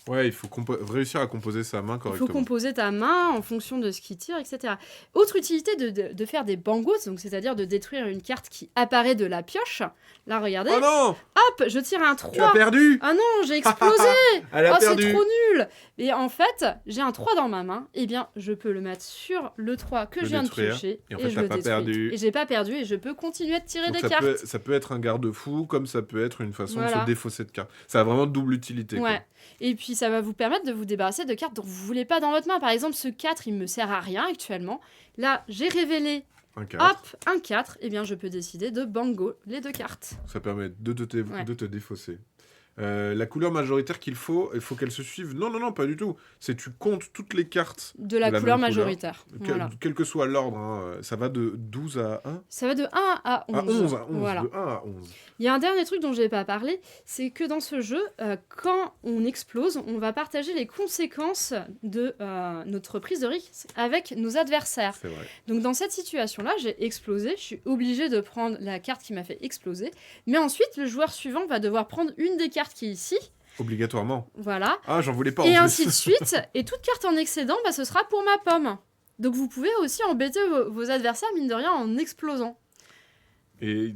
Ouais, il faut réussir à composer sa main Il correctement. faut composer ta main en fonction de ce qui tire, etc. Autre utilité de faire des bangos, donc c'est-à-dire de détruire une carte qui apparaît de la pioche. Là, regardez, Oh non! hop, je tire un Tu as 3. perdu! Ah non, j'ai explosé. Elle a Oh, c'est perdu! trop nul. Et en fait, j'ai un 3 dans ma main. Eh bien, je peux le mettre sur le 3 que Le je viens détruire. de piocher. Et en fait, je t'as le pas détruis. perdu. Et j'ai pas perdu et je peux continuer de tirer Donc des cartes. ça peut être un garde-fou, comme ça peut être une façon de Voilà. se défausser de cartes. Ça a vraiment double utilité. quoi. Ouais. Et puis ça va vous permettre de vous débarrasser de cartes dont vous voulez pas dans votre main. Par exemple, ce 4, il me sert à rien actuellement. Là, j'ai révélé, Un 4. hop, un 4. Eh bien, je peux décider de bango les 2 cartes. Ça permet de Ouais. te défausser. La couleur majoritaire qu'il faut, il faut qu'elle se suive. Non, pas du tout. C'est tu comptes toutes les cartes, De la De la couleur même couleur. majoritaire. quel, Voilà. quel que soit l'ordre. hein. Ça va de 12 à 1 Ça va de 1 à 11. à 11. À 11 Voilà. De 1 à 11. Il y a un dernier truc dont je n'ai pas parlé, c'est que dans ce jeu, quand on explose, on va partager les conséquences de notre prise de risque avec nos adversaires. C'est vrai. Donc dans cette situation-là, j'ai explosé, je suis obligée de prendre la carte qui m'a fait exploser, mais ensuite le joueur suivant va devoir prendre une des cartes qui est ici, Obligatoirement. voilà, Ah, j'en voulais pas en et plus. ainsi de suite, et toute carte en excédent, bah, ce sera pour ma pomme. Donc vous pouvez aussi embêter vos adversaires, mine de rien, en explosant. Et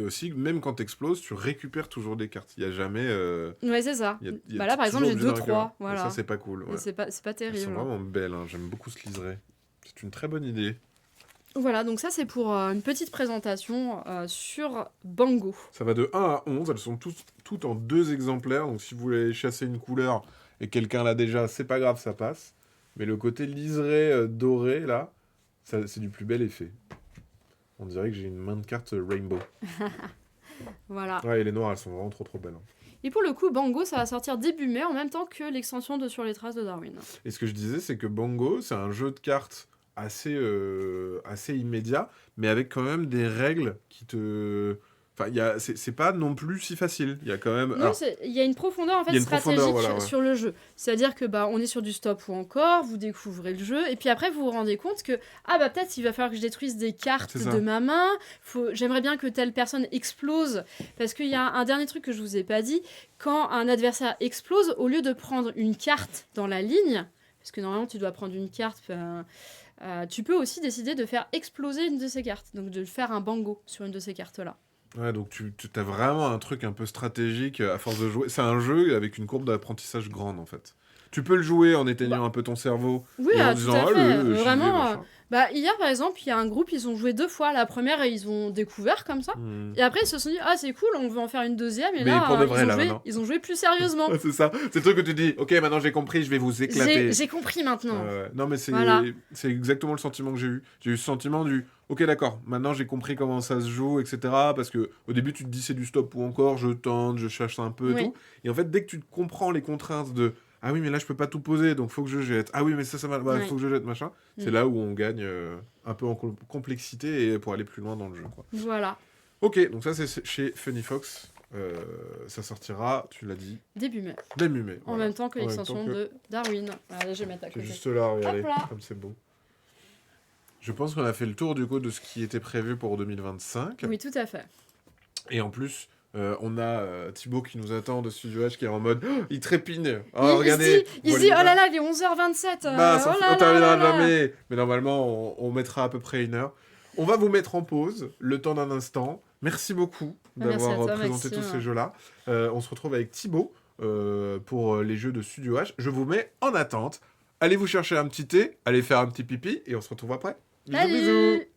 aussi, même quand t'exploses, tu récupères toujours des cartes. Il n'y a jamais... Ouais, c'est ça. il y a Bah là, par toujours exemple, j'ai obligé d'en 2-3, récupérer. voilà. Et ça, c'est pas cool. Et Ouais. c'est pas Elles sont terrible. vraiment belles. hein. J'aime beaucoup ce liseré. C'est une très bonne idée. Voilà, donc ça c'est pour une petite présentation sur Bango. Ça va de 1 à 11. Elles sont toutes en 2 exemplaires. Donc si vous voulez chasser une couleur et quelqu'un l'a déjà, c'est pas grave, ça passe. Mais le côté liseré doré, là, c'est du plus bel effet. On dirait que j'ai une main de cartes rainbow. Voilà. Ouais, et les noires, elles sont vraiment trop belles. hein. Et pour le coup, Bango, ça va sortir début mai en même temps que l'extension de Sur les traces de Darwin. Et ce que je disais, c'est que Bongo, c'est un jeu de cartes assez immédiat, mais avec quand même des règles qui te... Enfin, c'est pas non plus si facile. Il y a quand même... Non, alors, il y a une profondeur en il y fait a une stratégique profondeur, voilà, ouais. sur le jeu. C'est-à-dire que bah on est sur du stop ou encore, vous découvrez le jeu et puis après vous vous rendez compte que ah bah peut-être il va falloir que je détruise des cartes C'est ça. de ma main. J'aimerais bien que telle personne explose parce qu'il y a un dernier truc que je vous ai pas dit. Quand un adversaire explose, au lieu de prendre une carte dans la ligne, parce que normalement tu dois prendre une carte. Tu peux aussi décider de faire exploser une de ces cartes, donc de faire un bango sur une de ces cartes-là. Ouais, donc tu as vraiment un truc un peu stratégique à force de jouer. C'est un jeu avec une courbe d'apprentissage grande, en fait. Tu peux le jouer en éteignant un peu ton cerveau. Oui, et en tout disant, à fait. j'y vais, Vraiment. machin. Bah, hier, par exemple, il y a un groupe, ils ont joué 2 fois. La première, ils ont découvert comme ça. Hmm. Et après, ils se sont dit, ah, c'est cool, on veut en faire une deuxième. Et Mais là, pour de vrai, là, maintenant. ils ont joué plus sérieusement. Ouais, c'est ça. C'est le truc que tu dis, ok, maintenant j'ai compris, je vais vous éclater. J'ai compris maintenant. Non, mais c'est Voilà. c'est exactement le sentiment que j'ai eu. J'ai eu ce sentiment du ok, d'accord, maintenant j'ai compris comment ça se joue, etc. Parce que au début, tu te dis c'est du stop ou encore, je tente, je cherche un peu Oui. et tout. Et en fait, dès que tu comprends les contraintes de ah oui, mais là je peux pas tout poser, donc faut que je jette. Ah oui, mais ça m'a. Oui. Faut que je jette, machin. C'est Mm. là où on gagne un peu en complexité et pour aller plus loin dans le jeu. Quoi. Voilà. Ok, donc ça c'est chez Funny Fox. Ça sortira, tu l'as dit, Début mai. début mai. En voilà. même temps que En même l'extension temps que- de Darwin. Voilà, là, je vais mettre à C'est côté. juste là, regardez, Hop là. comme c'est beau. Je pense qu'on a fait le tour du coup de ce qui était prévu pour 2025. Oui, tout à fait. Et en plus, on a Thibaut qui nous attend de Studio H qui est en mode oh, il trépigne. Oh, regardez. Il se dit, oh là là, il est 11h27. Bah, oh là on là terminera là là. jamais. Mais normalement, on mettra à peu près 1 heure. On va vous mettre en pause le temps d'un instant. Merci beaucoup Merci d'avoir à toi, présenté Maxime. tous ces jeux-là. On se retrouve avec Thibaut pour les jeux de Studio H. Je vous mets en attente. Allez vous chercher un petit thé, allez faire un petit pipi et on se retrouve après. Bisous, bisous. Salut.